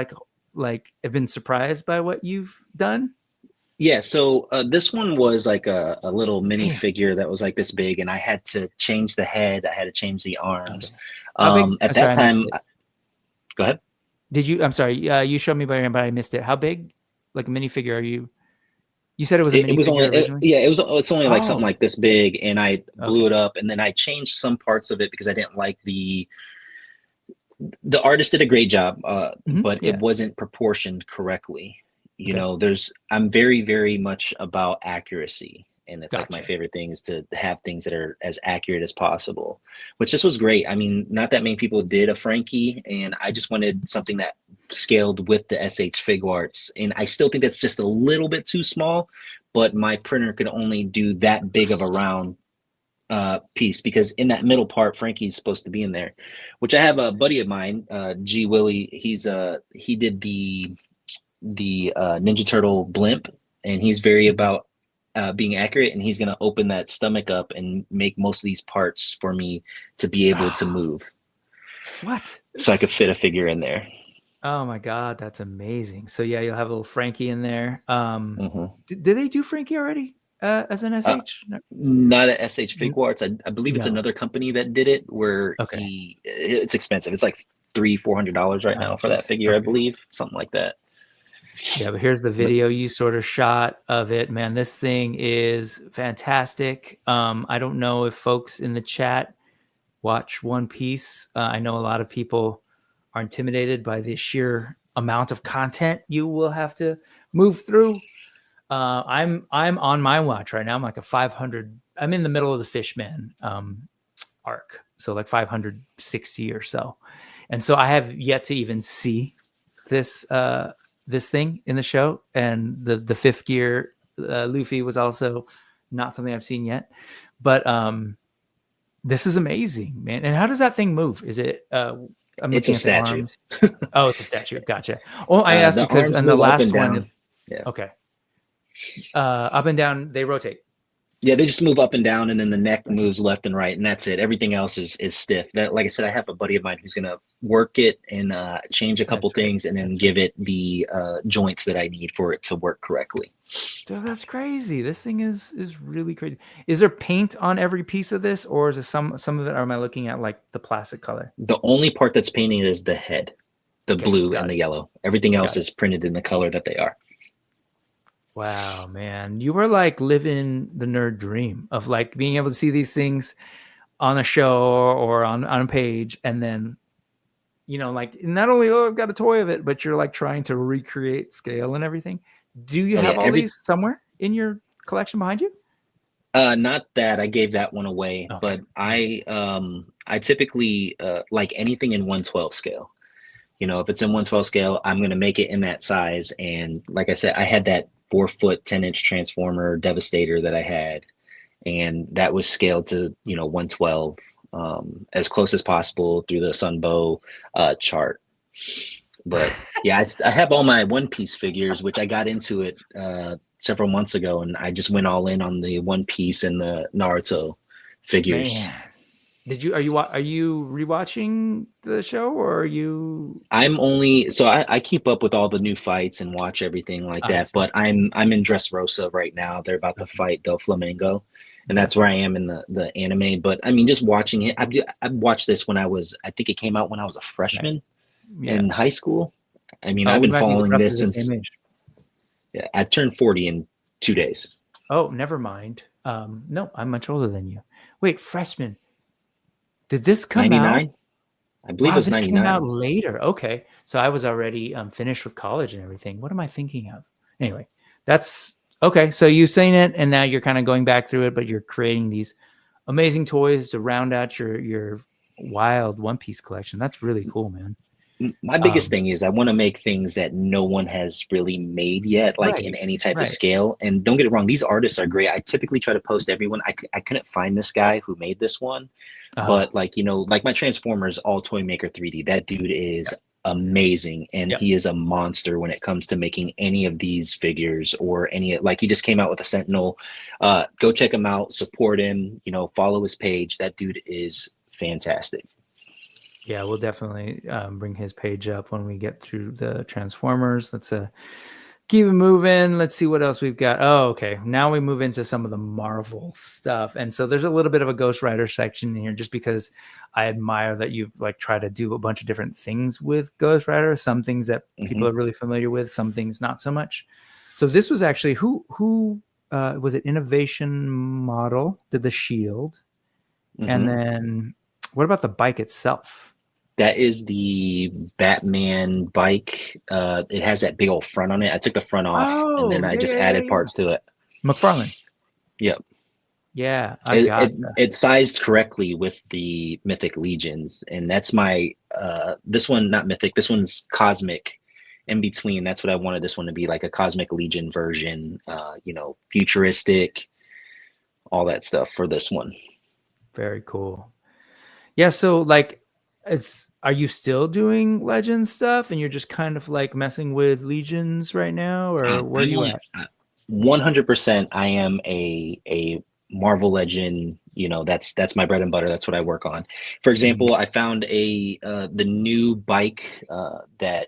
Speaker 2: like have been surprised by what you've done?
Speaker 3: Yeah, so this one was like a little mini figure that was like this big, and I had to change the head. I had to change the arms.
Speaker 2: Okay.
Speaker 3: At that time, go ahead.
Speaker 2: Did you? I'm sorry. You showed me by your, but I missed it. How big, like a minifigure, are you? You said it was a minifigure originally?
Speaker 3: It's only like something like this big, and I blew it up, and then I changed some parts of it because I didn't like the artist did a great job, but it wasn't proportioned correctly. You know, I'm very, very much about accuracy. And it's like my favorite thing is to have things that are as accurate as possible, which this was great. I mean, not that many people did a Frankie, and I just wanted something that scaled with the SH Figuarts. And I still think that's just a little bit too small, but my printer could only do that big of a round piece, because in that middle part, Frankie's supposed to be in there, which I have a buddy of mine, G Willie. He did the Ninja Turtle blimp, and he's very about being accurate, and he's going to open that stomach up and make most of these parts for me to be able to move.
Speaker 2: What?
Speaker 3: So I could fit a figure in there.
Speaker 2: Oh my God, that's amazing. So yeah, you'll have a little Frankie in there. Did they do Frankie already as an SH?
Speaker 3: Not at SH Figuarts. I believe it's another company that did it, where it's expensive. It's like $300-$400 right now for that figure, I believe, something like that.
Speaker 2: Yeah, but here's the video you sort of shot of it, man. This thing is fantastic. I don't know if folks in the chat watch One Piece. I know a lot of people are intimidated by the sheer amount of content you will have to move through. I'm on my watch right now. I'm like a 500. I'm in the middle of the Fishman arc, so like 560 or so. And so I have yet to even see this thing in the show, and the fifth gear Luffy was also not something I've seen yet, but this is amazing, man. And how does that thing move? Is it
Speaker 3: it's a statue.
Speaker 2: Oh, it's a statue. Gotcha. Oh, I asked because in the last one, okay, up and down they rotate.
Speaker 3: Yeah, they just move up and down, and then the neck moves left and right, and that's it. Everything else is stiff. That, like I said, I have a buddy of mine who's gonna work it and change a couple things, and then give it the joints that I need for it to work correctly.
Speaker 2: Dude, that's crazy. This thing is really crazy. Is there paint on every piece of this, or is it some of it? Or am I looking at like the plastic color?
Speaker 3: The only part that's painted is the head, the blue and the yellow. Everything else is printed in the color that they are.
Speaker 2: Wow, man. You were like living the nerd dream of like being able to see these things on a show or on a page, and then, you know, like not only, I've got a toy of it, but you're like trying to recreate scale and everything. Do you have all these somewhere in your collection behind you?
Speaker 3: Not that. I gave that one away, but I typically like anything in 1/12 scale. You know, if it's in 1/12 scale, I'm going to make it in that size. And like I said, I had that 4-foot 10-inch transformer Devastator that I had, and that was scaled to 1/12 as close as possible through the Sunbow chart. But yeah, I have all my One Piece figures, which I got into it several months ago, and I just went all in on the One Piece and the Naruto figures.
Speaker 2: Man. Are you rewatching the show, or are you?
Speaker 3: I keep up with all the new fights and watch everything like that. But I'm in Dressrosa right now. They're about to fight Del Flamengo, and that's where I am in the anime. But I mean, just watching it, I watched this when I think it came out when I was a freshman in high school. I mean, I've been following this since. Yeah, I turned 40 in 2 days.
Speaker 2: Oh, never mind. No, I'm much older than you. Wait, freshman. Did this come
Speaker 3: 99?
Speaker 2: out?
Speaker 3: I believe it was
Speaker 2: this
Speaker 3: 99.
Speaker 2: came out later. Okay, so I was already finished with college and everything. What am I thinking of? Anyway, that's okay. So you've seen it, and now you're kind of going back through it, but you're creating these amazing toys to round out your wild One Piece collection. That's really cool, man.
Speaker 3: My biggest thing is I want to make things that no one has really made yet, like in any type of scale. And don't get it wrong, these artists are great. I typically try to post everyone. I couldn't find this guy who made this one, but like, you know, like my Transformers All Toy Maker 3D, that dude is amazing. And he is a monster when it comes to making any of these figures or any, like he just came out with a Sentinel. Go check him out, support him, you know, follow his page. That dude is fantastic.
Speaker 2: Yeah, we'll definitely bring his page up when we get through the Transformers. Let's keep it moving. Let's see what else we've got. Oh, okay. Now we move into some of the Marvel stuff. And so there's a little bit of a Ghost Rider section in here just because I admire that you like try to do a bunch of different things with Ghost Rider. Some things that people are really familiar with, some things not so much. So this was actually who was it? Innovation Model did the shield. And then what about the bike itself?
Speaker 3: That is the Batman bike. It has that big old front on it. I took the front off and then I just added parts to it.
Speaker 2: McFarlane.
Speaker 3: Yep.
Speaker 2: Yeah.
Speaker 3: It's sized correctly with the Mythic Legions. And that's my, this one, not Mythic, this one's Cosmic in between. That's what I wanted this one to be, like a Cosmic Legion version, you know, futuristic, all that stuff for this one.
Speaker 2: Very cool. Yeah. So like, are you still doing Legends stuff and you're just kind of like messing with Legions right now, or where are you at?
Speaker 3: 100% I am a Marvel Legend, you know, that's my bread and butter. That's what I work on. For example, I found the new bike that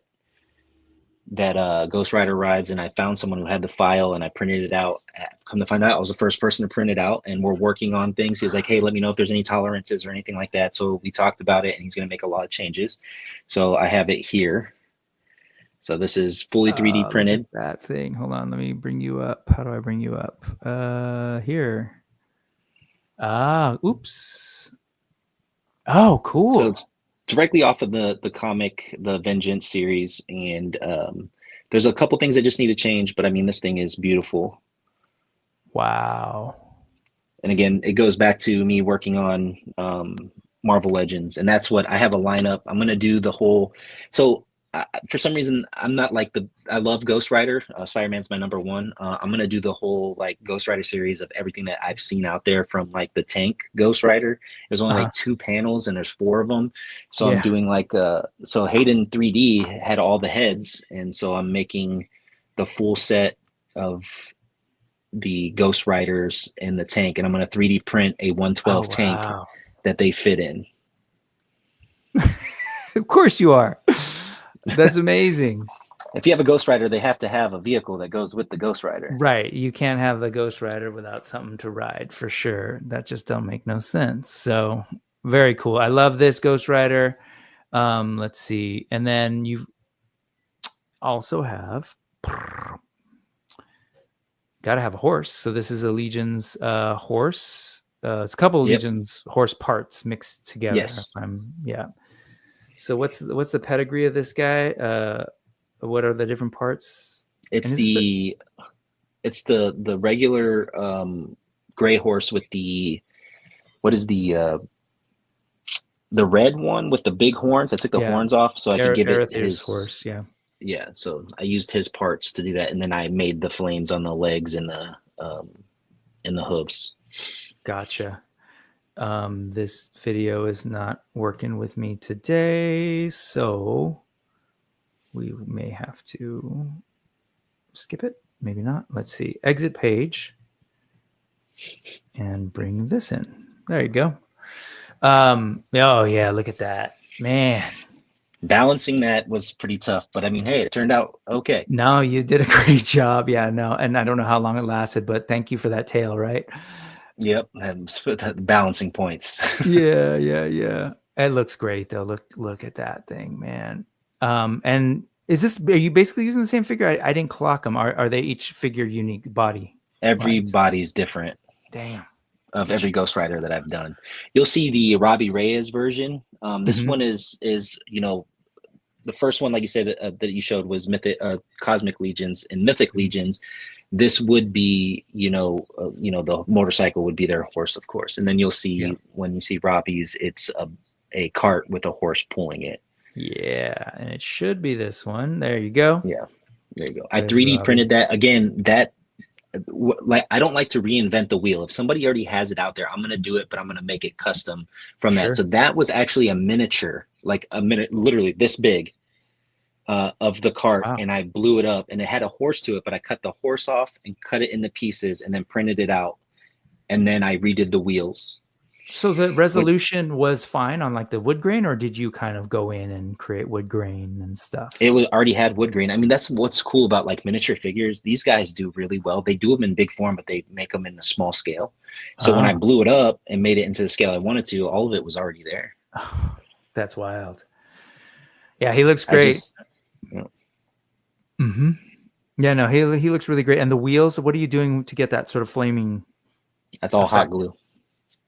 Speaker 3: Ghost Rider rides, and I found someone who had the file and I printed it out. Come to find out, I was the first person to print it out, and we're working on things. He was like, hey, let me know if there's any tolerances or anything like that. So we talked about it, and he's going to make a lot of changes. So I have it here. So this is fully 3D printed.
Speaker 2: That thing. Hold on. Let me bring you up. How do I bring you up? Here. Oops. Oh, cool.
Speaker 3: So it's directly off of the comic, the Vengeance series. And there's a couple things that just need to change, but I mean, this thing is beautiful.
Speaker 2: Wow.
Speaker 3: And again, it goes back to me working on Marvel Legends, and that's what I have a lineup. I'm going to do the whole, so for some reason, I'm not like I love Ghost Rider. Spider-Man's my number one. I'm going to do the whole like Ghost Rider series of everything that I've seen out there from like the tank Ghost Rider. There's only like 2 panels and there's 4 of them. So I'm doing like, so Hayden 3D had all the heads. And so I'm making the full set of the Ghost Riders in the tank. And I'm going to 3D print a 112 tank that they fit in.
Speaker 2: Of course you are. That's amazing.
Speaker 3: If you have a Ghost Rider, they have to have a vehicle that goes with the Ghost Rider.
Speaker 2: Right. You can't have the Ghost Rider without something to ride, for sure. That just don't make no sense. So very cool. I love this Ghost Rider. Let's see. And then you also have got to have a horse. So this is a Legion's horse. It's a couple of Legion's horse parts mixed together.
Speaker 3: Yes.
Speaker 2: So what's the pedigree of this guy? What are the different parts?
Speaker 3: It's the regular gray horse with the red one with the big horns. I took the horns off so I could give it his
Speaker 2: horse.
Speaker 3: Yeah. So I used his parts to do that, and then I made the flames on the legs and the hooves.
Speaker 2: Gotcha. This video is not working with me today, so we may have to skip it. Maybe not. Let's see. Exit page and bring this in. There you go. Oh yeah, look at that, man.
Speaker 3: Balancing that was pretty tough, but I mean, hey, it turned out okay.
Speaker 2: No, you did a great job. Yeah, no, and I don't know how long it lasted, but thank you for that tail, right?
Speaker 3: Yep, and balancing points.
Speaker 2: Yeah, yeah, yeah. It looks great though. Look at that thing, man. And are you basically using the same figure? I didn't clock them. Are they each figure unique body wise?
Speaker 3: Everybody's different
Speaker 2: Damn.
Speaker 3: of
Speaker 2: Get
Speaker 3: every
Speaker 2: you.
Speaker 3: Ghost Rider that I've done. You'll see the Robbie Reyes version. This
Speaker 2: Mhm.
Speaker 3: one is the first one, like you said, that you showed was Cosmic Legions and Mythic Legions. This would be, the motorcycle would be their horse, of course. And then you'll
Speaker 2: Yeah.
Speaker 3: see when you see Robbie's, it's a cart with a horse pulling it.
Speaker 2: Yeah, and it should be this one. There you go.
Speaker 3: Yeah, there you go. I
Speaker 2: There's
Speaker 3: 3D
Speaker 2: Robbie.
Speaker 3: printed that. Again, like I don't like to reinvent the wheel. If somebody already has it out there, I'm gonna do it, but I'm gonna make it custom from that.
Speaker 2: Sure.
Speaker 3: So that was actually a miniature, like literally this big, of the cart,
Speaker 2: Wow.
Speaker 3: and I blew it up, and it had a horse to it, but I cut the horse off and cut it into pieces, and then printed it out, and then I redid the wheels.
Speaker 2: So the resolution was fine on like the wood grain, or did you kind of go in and create wood grain and stuff?
Speaker 3: It was already had wood grain. I mean, that's what's cool about like miniature figures. These guys do really well. They do them in big form, but they make them in a small scale. So when I blew it up and made it into the scale I wanted to, all of it was already there.
Speaker 2: That's wild. Yeah, he looks great. Mm-hmm. Yeah, no, he looks really great. And the wheels, what are you doing to get that sort of flaming?
Speaker 3: That's all
Speaker 2: effect?
Speaker 3: hot glue.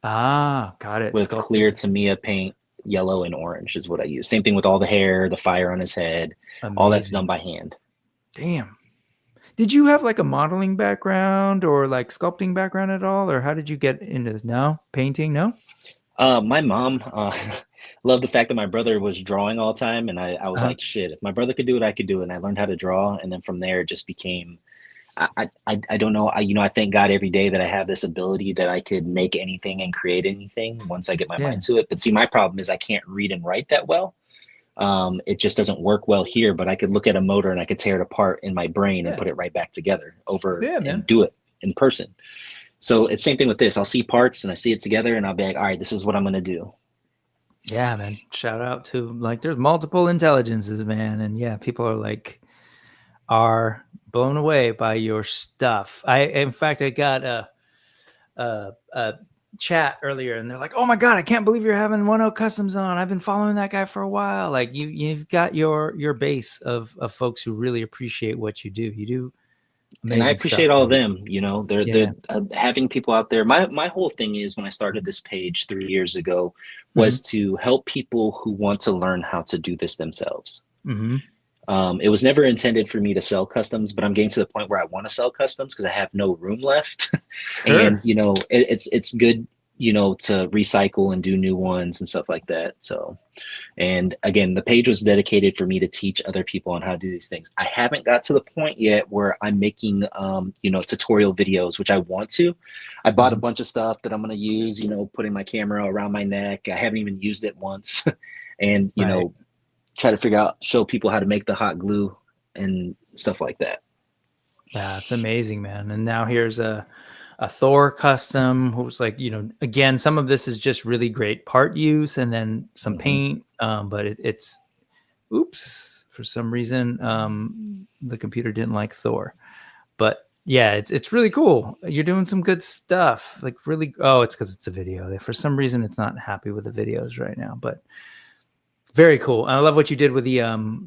Speaker 2: Ah, got it.
Speaker 3: With
Speaker 2: Sculpting.
Speaker 3: clear Tamiya paint, yellow and orange is what I use. Same thing with all the hair, the fire on his head. Amazing. All that's done by hand.
Speaker 2: Damn. Did you have like a modeling background or like sculpting background at all? Or how did you get into this? No? Painting? No?
Speaker 3: My mom loved the fact that my brother was drawing all the time. And I was like, shit, if my brother could do it, I could do it. And I learned how to draw. And then from there, it just became, I don't know. I thank God every day that I have this ability that I could make anything and create anything once I get my mind to it. But see, my problem is I can't read and write that well. It just doesn't work well here, but I could look at a motor and I could tear it apart in my brain and put it right back together and do it in person. So it's same thing with this. I'll see parts and I see it together and I'll be like, all right, this is what I'm going to do.
Speaker 2: Yeah, man. Shout out to like, there's multiple intelligences, man. And yeah, people are blown away by your stuff. In fact, I got a chat earlier and they're like, oh my God, I can't believe you're having 1-0 Customs on. I've been following that guy for a while. Like you've got your base of folks who really appreciate what you do. You do amazing
Speaker 3: and I appreciate
Speaker 2: stuff,
Speaker 3: all
Speaker 2: man.
Speaker 3: of them, they're having people out there. My whole thing is when I started this page 3 years ago was to help people who want to learn how to do this themselves. It was never intended for me to sell customs, but I'm getting to the point where I want to sell customs because I have no room left. And it's good, to recycle and do new ones and stuff like that. So, and again, the page was dedicated for me to teach other people on how to do these things. I haven't got to the point yet where I'm making, tutorial videos, which I want to. I bought a bunch of stuff that I'm going to use, putting my camera around my neck. I haven't even used it once. And, try to show people how to make the hot glue and stuff like that.
Speaker 2: Yeah, it's amazing, man. And now here's a Thor custom who's like, again, some of this is just really great part use and then some paint. But it's oops, for some reason, the computer didn't like Thor. But yeah, it's really cool. You're doing some good stuff. Like really, it's because it's a video. For some reason, it's not happy with the videos right now, but very cool. And I love what you did with the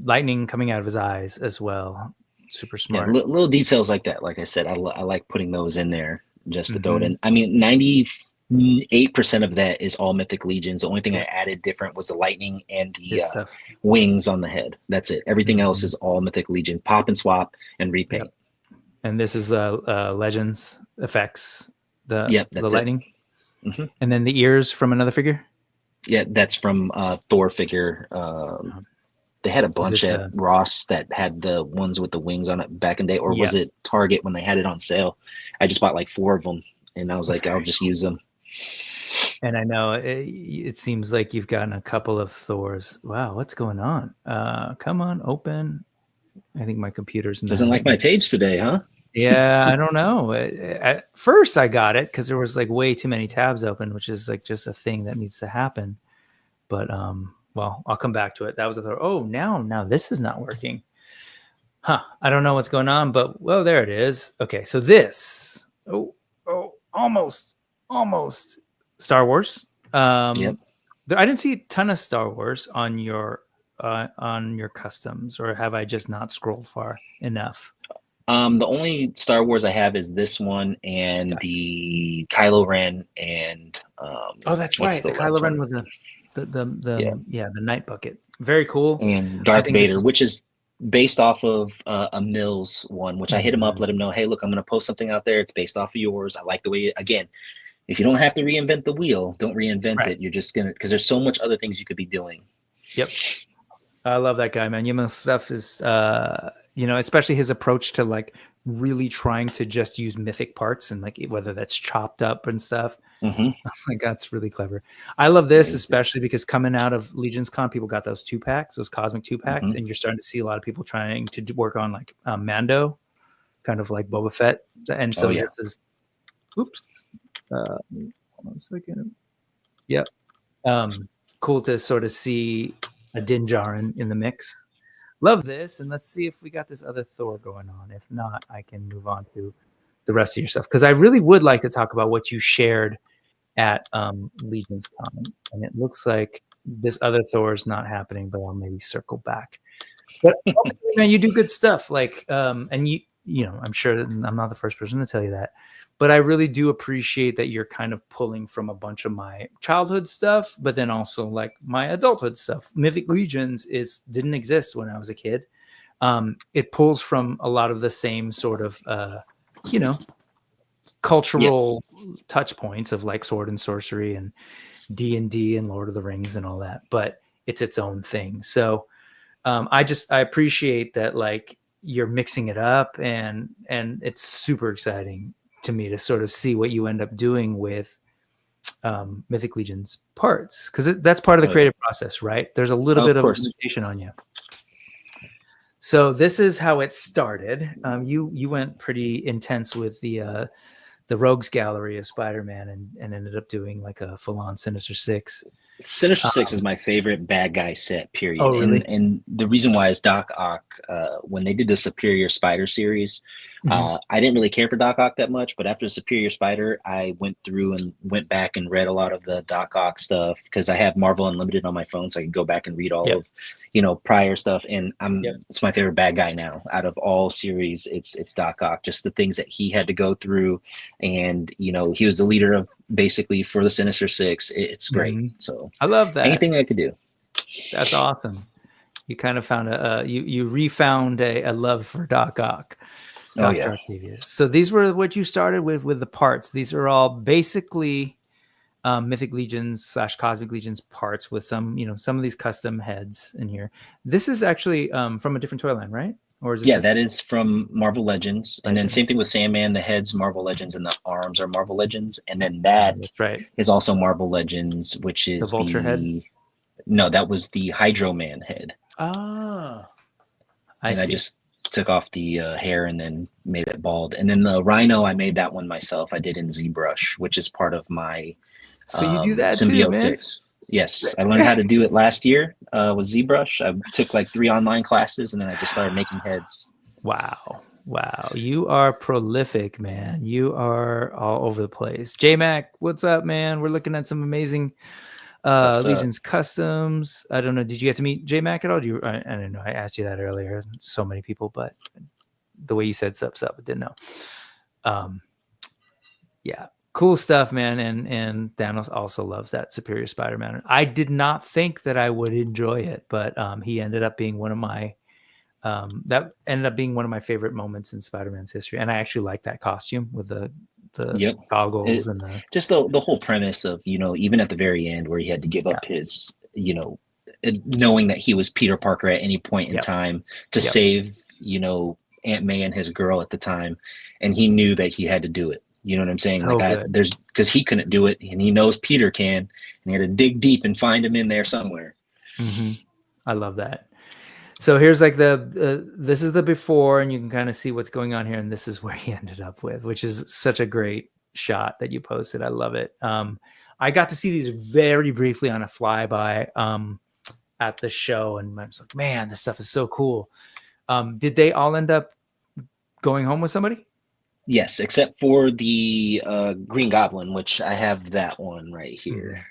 Speaker 2: lightning coming out of his eyes as well. Super smart.
Speaker 3: Yeah, little details like that. Like I said, I like putting those in there just to throw it in. I mean, 98% of that is all Mythic Legions. The only thing I added different was the lightning and the wings on the head. That's it. Everything else is all Mythic Legion. Pop and swap and repaint.
Speaker 2: Yep. And this is Legends effects. The lightning. And then the ears from another figure.
Speaker 3: Yeah, that's from Thor figure. They had a bunch at Ross that had the ones with the wings on it back in the day, or was it Target when they had it on sale? I just bought like 4 of them, and I was like, I'll just use them.
Speaker 2: And I know it seems like you've gotten a couple of Thors. Wow, what's going on? Come on, open. I think my computer's
Speaker 3: doesn't like my page today, huh?
Speaker 2: Yeah, I don't know. At first, I got it because there was like way too many tabs open, which is like just a thing that needs to happen. But well, I'll come back to it. That was a thought. Oh, now this is not working. Huh. I don't know what's going on, but well, there it is. Okay, so this. Oh, almost. almost Star Wars.
Speaker 3: Yep.
Speaker 2: I didn't see a ton of Star Wars on your customs, or have I just not scrolled far enough?
Speaker 3: The only Star Wars I have is this one and
Speaker 2: Gotcha.
Speaker 3: the Kylo Ren and
Speaker 2: Oh, that's
Speaker 3: what's
Speaker 2: right.
Speaker 3: the
Speaker 2: The Kylo
Speaker 3: last
Speaker 2: Ren
Speaker 3: one?
Speaker 2: with
Speaker 3: Yeah,
Speaker 2: the night bucket. Very cool.
Speaker 3: and
Speaker 2: I
Speaker 3: Darth
Speaker 2: think this
Speaker 3: Vader,
Speaker 2: is
Speaker 3: which is based off of a N.E.W.S one, which I hit him up, let him know, hey, look, I'm going to post something out there. It's based off of yours. I like the way, again, if you don't have to reinvent the wheel, don't reinvent
Speaker 2: right.
Speaker 3: it. You're just going to, because there's so much other things you could be doing.
Speaker 2: Yep. I love that guy, man. Yim's stuff is, especially his approach to like really trying to just use mythic parts and like whether that's chopped up and stuff.
Speaker 3: Mm-hmm.
Speaker 2: I was like, that's really clever. I love this, especially because coming out of Legion's Con, people got those 2-packs, those cosmic 2-packs, and you're starting to see a lot of people trying to work on like Mando, kind of like Boba Fett. And so this is, oops, hold on a second. Yep. Cool to sort of see a Din Djarin in the mix. Love this, and let's see if we got this other Thor going on. If not, I can move on to the rest of your stuff, because I really would like to talk about what you shared at Legion's Con, and it looks like this other Thor is not happening, but I'll maybe circle back. But man, you do good stuff, like and I'm sure that I'm not the first person to tell you that, but I really do appreciate that you're kind of pulling from a bunch of my childhood stuff, but then also like my adulthood stuff. Mythic Legions didn't exist when I was a kid. It pulls from a lot of the same sort of cultural touch points of like sword and sorcery and D&D and Lord of the Rings and all that, but it's its own thing. So I appreciate that, like, you're mixing it up, and it's super exciting to me to sort of see what you end up doing with Mythic Legion's parts, because that's part of the creative process, right? There's a little bit of limitation on you. So this is how it started. You went pretty intense with the Rogues Gallery of Spider-Man and ended up doing like a full-on Sinister Six.
Speaker 3: Sinister Six is my favorite bad guy set, period.
Speaker 2: Oh, really?
Speaker 3: And the reason why is Doc Ock, when they did the Superior Spider series, I didn't really care for Doc Ock that much, but after Superior Spider, I went through and went back and read a lot of the Doc Ock stuff, because I have Marvel Unlimited on my phone, so I can go back and read all of prior stuff. And it's my favorite bad guy now. Out of all series, it's Doc Ock. Just the things that he had to go through, and he was the leader of basically for the Sinister Six. It's great. So
Speaker 2: I love that.
Speaker 3: Anything I could do.
Speaker 2: That's awesome. You kind of found you refound a love for Doc Ock. Dr. Octavius. So these were what you started with the parts. These are all basically Mythic Legions / Cosmic Legions parts with some of these custom heads in here. This is actually from a different toy line, right? Or is this
Speaker 3: that is from Marvel Legends. And then same thing with Sandman, the heads Marvel Legends and the arms are Marvel Legends. And then that is also Marvel Legends, which is
Speaker 2: the Vulture head.
Speaker 3: No, that was the Hydro Man head.
Speaker 2: Ah,
Speaker 3: I just took off the hair and then made it bald. And then the Rhino, I made that one myself. I did in ZBrush, which is part of my
Speaker 2: so you do that
Speaker 3: Symbiote
Speaker 2: too, man?
Speaker 3: 6. Yes, I learned how to do it last year with ZBrush. I took like 3 online classes, and then I just started making heads.
Speaker 2: Wow. You are prolific, man. You are all over the place. J-Mac, what's up, man? We're looking at some amazing Legion's customs. I don't know. Did you get to meet J-Mac at all? I don't know. I asked you that earlier. So many people, but the way you said sup, I didn't know. Yeah. Cool stuff, man. And Thanos also loves that Superior Spider-Man. I did not think that I would enjoy it, but he ended up being one of my favorite moments in Spider-Man's history. And I actually like that costume with the goggles and
Speaker 3: just the whole premise of, even at the very end where he had to give up his, knowing that he was Peter Parker at any point in time to save, Aunt May and his girl at the time. And he knew that he had to do it. You know what I'm saying?
Speaker 2: So
Speaker 3: because he couldn't do it, and he knows Peter can, and he had to dig deep and find him in there somewhere.
Speaker 2: I love that. So here's like this is the before, and you can kind of see what's going on here, and this is where he ended up with, which is such a great shot that you posted. I love it. I got to see these very briefly on a flyby at the show, and I was like, man, this stuff is so cool. Did they all end up going home with somebody?
Speaker 3: Yes, except for the Green Goblin, which I have that one right here,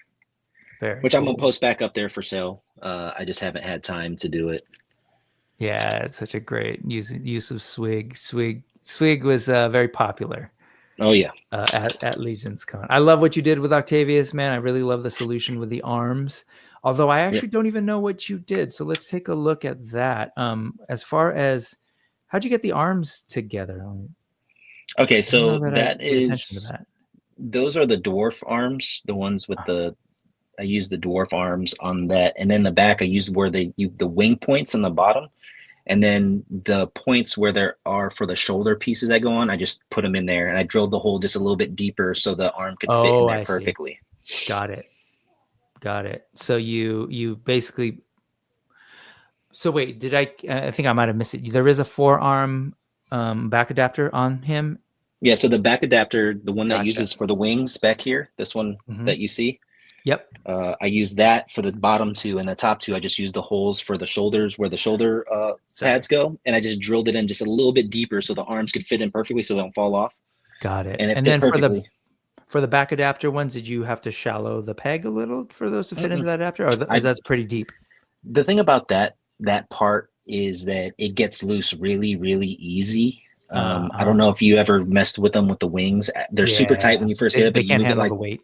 Speaker 2: Very
Speaker 3: which I'm gonna
Speaker 2: cool.
Speaker 3: post back up there for sale. I just haven't had time to do it.
Speaker 2: Yeah, it's such a great use of swig. Swig was very popular
Speaker 3: Oh yeah,
Speaker 2: at Legion's Con. I love what you did with Octavius, man. I really love the solution with the arms. Although I
Speaker 3: yep.
Speaker 2: actually don't even know what you did. So let's take a look at that. As far as how'd you get the arms together?
Speaker 3: Okay,
Speaker 2: I don't know
Speaker 3: so
Speaker 2: that I
Speaker 3: that
Speaker 2: paid attention to
Speaker 3: is
Speaker 2: that.
Speaker 3: those are the dwarf arms, the ones with the I use the dwarf arms on that, and then the back I use where the wing points on the bottom, and then the points where there are for the shoulder pieces that go on, I just put them in there, and I drilled the hole just a little bit deeper so the arm could fit in
Speaker 2: Oh,
Speaker 3: there
Speaker 2: I see.
Speaker 3: perfectly.
Speaker 2: Got it. Got it. So you basically. So wait, did I think I might have missed it. There is a forearm back adapter on him.
Speaker 3: Yeah, so the back adapter, the one that
Speaker 2: Gotcha.
Speaker 3: uses for the wings back here, this one that you see,
Speaker 2: Yep.
Speaker 3: I use that for the bottom two, and the top two, I just use the holes for the shoulders where the shoulder pads go, and I just drilled it in just a little bit deeper so the arms could fit in perfectly so they don't fall off.
Speaker 2: Got it.
Speaker 3: And it
Speaker 2: And
Speaker 3: fit
Speaker 2: then
Speaker 3: perfectly.
Speaker 2: for the back adapter ones, did you have to shallow the peg a little for those to fit into that adapter, or that's pretty deep?
Speaker 3: The thing about that part is that it gets loose really, really easy. I don't know if you ever messed with them with the wings. They're super tight when you first get it, but you
Speaker 2: can't
Speaker 3: move it
Speaker 2: handle
Speaker 3: like
Speaker 2: the weight.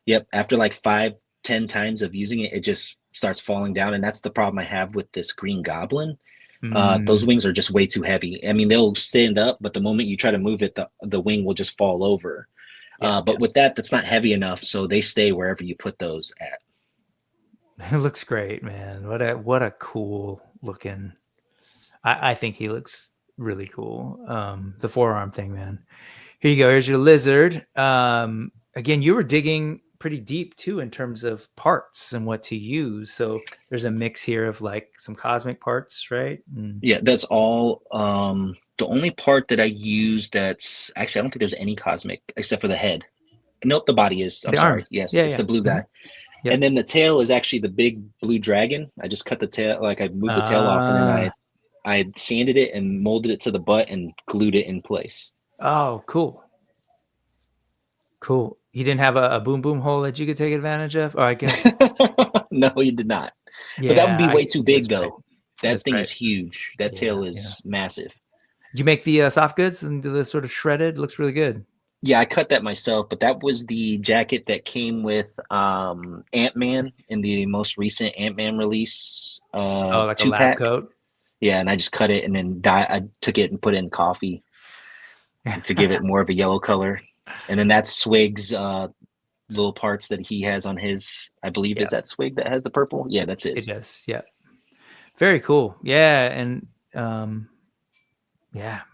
Speaker 3: Yep. After like 5-10 times of using it, it just starts falling down. And that's the problem I have with this Green Goblin. Those wings are just way too heavy. I mean, they'll stand up, but the moment you try to move it, the wing will just fall over. But with that's not heavy enough, so they stay wherever you put those at.
Speaker 2: It looks great, man. What a cool looking. I think he looks really cool. The forearm thing, man. Here you go. Here's your lizard. Again, you were digging pretty deep too in terms of parts and what to use. So there's a mix here of like some cosmic parts, right?
Speaker 3: Yeah, that's all. The only part that I use that's actually I don't think there's any cosmic except for the head. Nope, the body is. I'm sorry.
Speaker 2: Arms.
Speaker 3: Yes,
Speaker 2: Yeah,
Speaker 3: it's the blue guy.
Speaker 2: Yep.
Speaker 3: And then the tail is actually the big blue dragon. I just cut the tail, like I moved the tail off, and then I sanded it and molded it to the butt and glued it in place.
Speaker 2: Oh, cool. Cool. He didn't have a boom boom hole that you could take advantage of? Or I guess.
Speaker 3: No, he did not.
Speaker 2: Yeah,
Speaker 3: but that would be way too big, though.
Speaker 2: Right.
Speaker 3: That thing is huge. That tail is massive.
Speaker 2: Did you make the soft goods and the sort of shredded? Looks really good.
Speaker 3: Yeah, I cut that myself, but that was the jacket that came with Ant-Man in the most recent Ant-Man release.
Speaker 2: Like a lab coat?
Speaker 3: Yeah, and I just cut it and then I took it and put it in coffee to give it more of a yellow color. And then that's Swig's little parts that he has on his, I believe, is that Swig that has the purple? Yeah, that's it.
Speaker 2: It does, yeah. Very cool. Yeah, and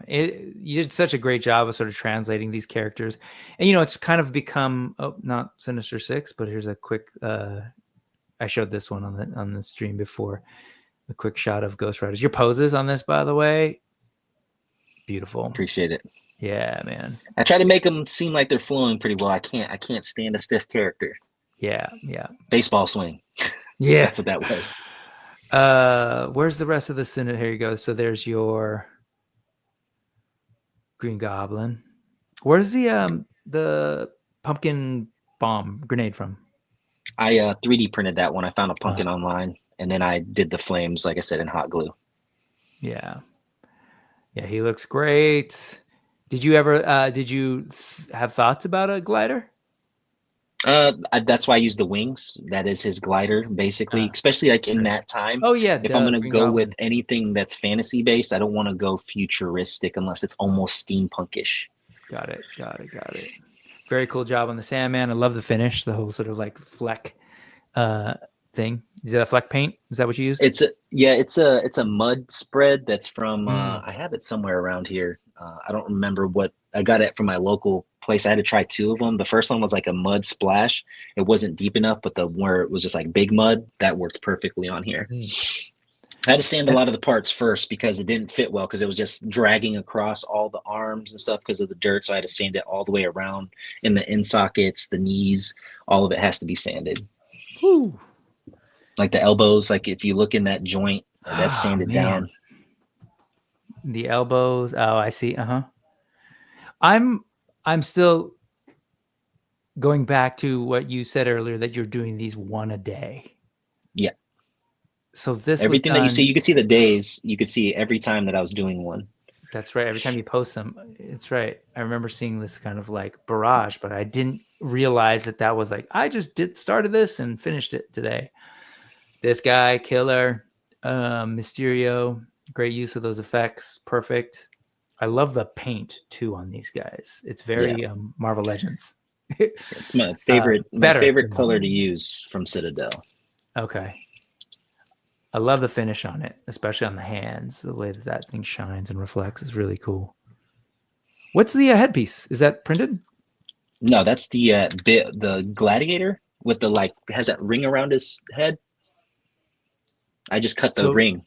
Speaker 2: you did such a great job of sort of translating these characters. And, it's kind of become, not Sinister Six, but here's a quick, I showed this one on the stream before, a quick shot of Ghost Riders. Your poses on this, by the way, beautiful.
Speaker 3: Appreciate it.
Speaker 2: Yeah, man.
Speaker 3: I try to make them seem like they're flowing pretty well. I can't stand a stiff character.
Speaker 2: Yeah.
Speaker 3: Baseball swing.
Speaker 2: Yeah.
Speaker 3: That's what that was.
Speaker 2: Where's the rest of the Senate? Here you go. So there's your Green Goblin. Where's the pumpkin bomb grenade from?
Speaker 3: I 3D printed that one. I found a pumpkin online, and then I did the flames, like I said, in hot glue.
Speaker 2: Yeah, he looks great. Did you ever have thoughts about a glider?
Speaker 3: That's why I use the wings. That is his glider, basically, especially like in that time.
Speaker 2: Oh yeah.
Speaker 3: If I'm going to go with anything that's fantasy based, I don't want to go futuristic unless it's almost steampunkish.
Speaker 2: Got it. Very cool job on the Sandman. I love the finish, the whole sort of like fleck thing. Is that a fleck paint? Is that what you used?
Speaker 3: It's a mud spread that's from I have it somewhere around here. I don't remember what I got it from my local place. I had to try 2 of them. The first one was like a mud splash. It wasn't deep enough, but the where it was just like big mud, that worked perfectly on here. I had to sand a lot of the parts first because it didn't fit well because it was just dragging across all the arms and stuff because of the dirt. So I had to sand it all the way around in the end sockets, the knees, all of it has to be sanded.
Speaker 2: Whew.
Speaker 3: Like the elbows, like if you look in that joint, that's sanded down.
Speaker 2: The elbows. Oh, I see. I'm still going back to what you said earlier, that you're doing these one a day.
Speaker 3: Yeah.
Speaker 2: So this
Speaker 3: Everything
Speaker 2: was
Speaker 3: that you
Speaker 2: done.
Speaker 3: see, you could see the days. You could see every time that I was doing one.
Speaker 2: That's right. Every time you post them, it's right. I remember seeing this kind of like barrage, but I didn't realize that was like, I just started this and finished it today. This guy, killer, Mysterio, great use of those effects, perfect. I love the paint too on these guys. It's very Marvel Legends.
Speaker 3: It's my favorite color to use from Citadel.
Speaker 2: Okay. I love the finish on it, especially on the hands. The way that thing shines and reflects is really cool. What's the headpiece? Is that printed?
Speaker 3: No, that's the gladiator with the like has that ring around his head. I just cut the ring.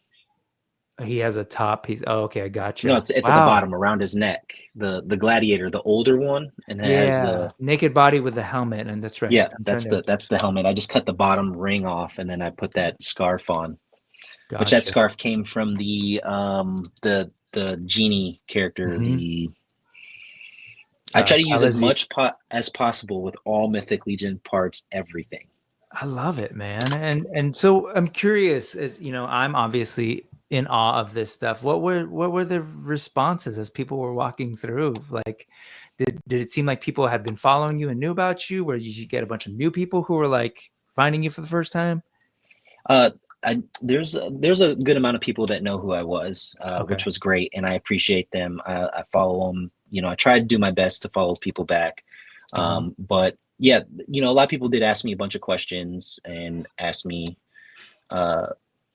Speaker 2: He has a top piece. Oh, okay, I got you.
Speaker 3: No, it's at the bottom around his neck. The gladiator, the older one, and it has the
Speaker 2: naked body with the helmet, and that's right.
Speaker 3: Yeah, that's the helmet. I just cut the bottom ring off, and then I put that scarf on. Gotcha. Which that scarf came from the genie character. Mm-hmm. I try to use as much as possible with all Mythic Legion parts, everything.
Speaker 2: I love it, man. And so I'm curious, as you know, I'm obviously in awe of this stuff. What were the responses as people were walking through? Like, did it seem like people had been following you and knew about you? Where you get a bunch of new people who were like finding you for the first time?
Speaker 3: There's a good amount of people that know who I was, which was great, and I appreciate them. I follow them. You know, I try to do my best to follow people back. But yeah, you know, a lot of people did ask me a bunch of questions and ask me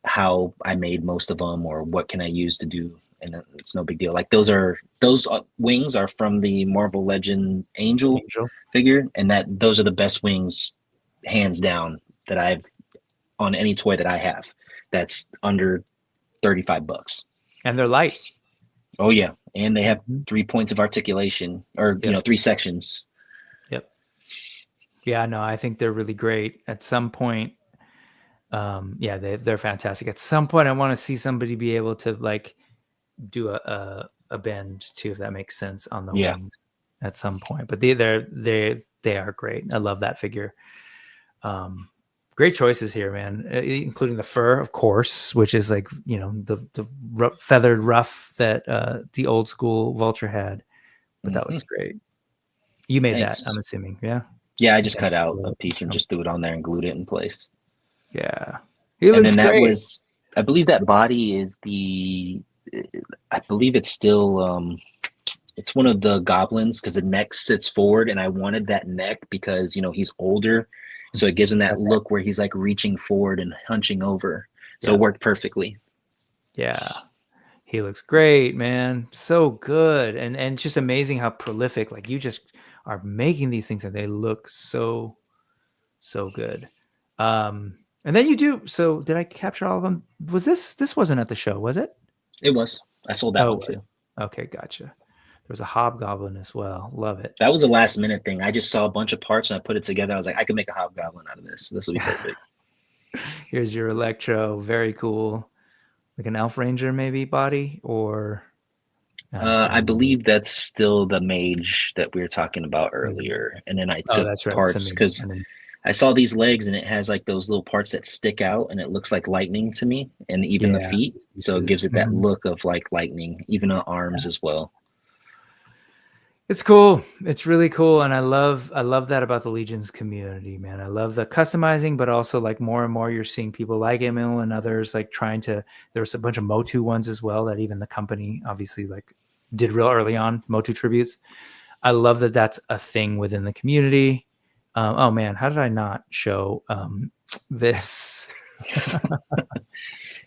Speaker 3: how I made most of them or what can I use to do, and it's no big deal. Like those wings are from the Marvel Legend Angel figure, and those are the best wings, hands down, that I've on any toy that I have. That's under $35.
Speaker 2: And they're light.
Speaker 3: Oh yeah, and they have 3 points of articulation, or you know, 3 sections.
Speaker 2: Yep. Yeah, no, I think they're really great. At some point, they're fantastic. At some point, I want to see somebody be able to like do a bend too, if that makes sense, on the wings at some point. But they are great. I love that figure. Great choices here, man, including the fur, of course, which is like, you know, the feathered ruff that the old school Vulture had. But that looks great. You made that, I'm assuming, yeah?
Speaker 3: Yeah, I just cut out a piece and just threw it on there and glued it in place.
Speaker 2: Yeah.
Speaker 3: And then that was, I believe that body is I believe it's still, it's one of the goblins, because the neck sits forward, and I wanted that neck because, you know, he's older. So it gives him that look where he's like reaching forward and hunching over. So it worked perfectly.
Speaker 2: Yeah. He looks great, man. So good. And it's just amazing how prolific, like you just are making these things and they look so good. And then you do. So did I capture all of them? Was this wasn't at the show, was it?
Speaker 3: It was. I sold that one too.
Speaker 2: Okay. Gotcha. There was a hobgoblin as well. Love it.
Speaker 3: That was a last minute thing. I just saw a bunch of parts and I put it together. I was like, I could make a hobgoblin out of this. This will be perfect.
Speaker 2: Here's your Electro. Very cool. Like an Elf Ranger maybe body, or?
Speaker 3: I believe that's still the mage that we were talking about earlier. And then I took parts because I saw these legs and it has like those little parts that stick out and it looks like lightning to me, and even the feet. So it gives it that look of like lightning, even the arms as well.
Speaker 2: It's cool. It's really cool. And I love that about the Legions community, man. I love the customizing, but also like more and more you're seeing people like Emil and others like trying to, there's a bunch of Motu ones as well that even the company obviously like did real early on, Motu tributes. I love that that's a thing within the community. Oh man, how did I not show this?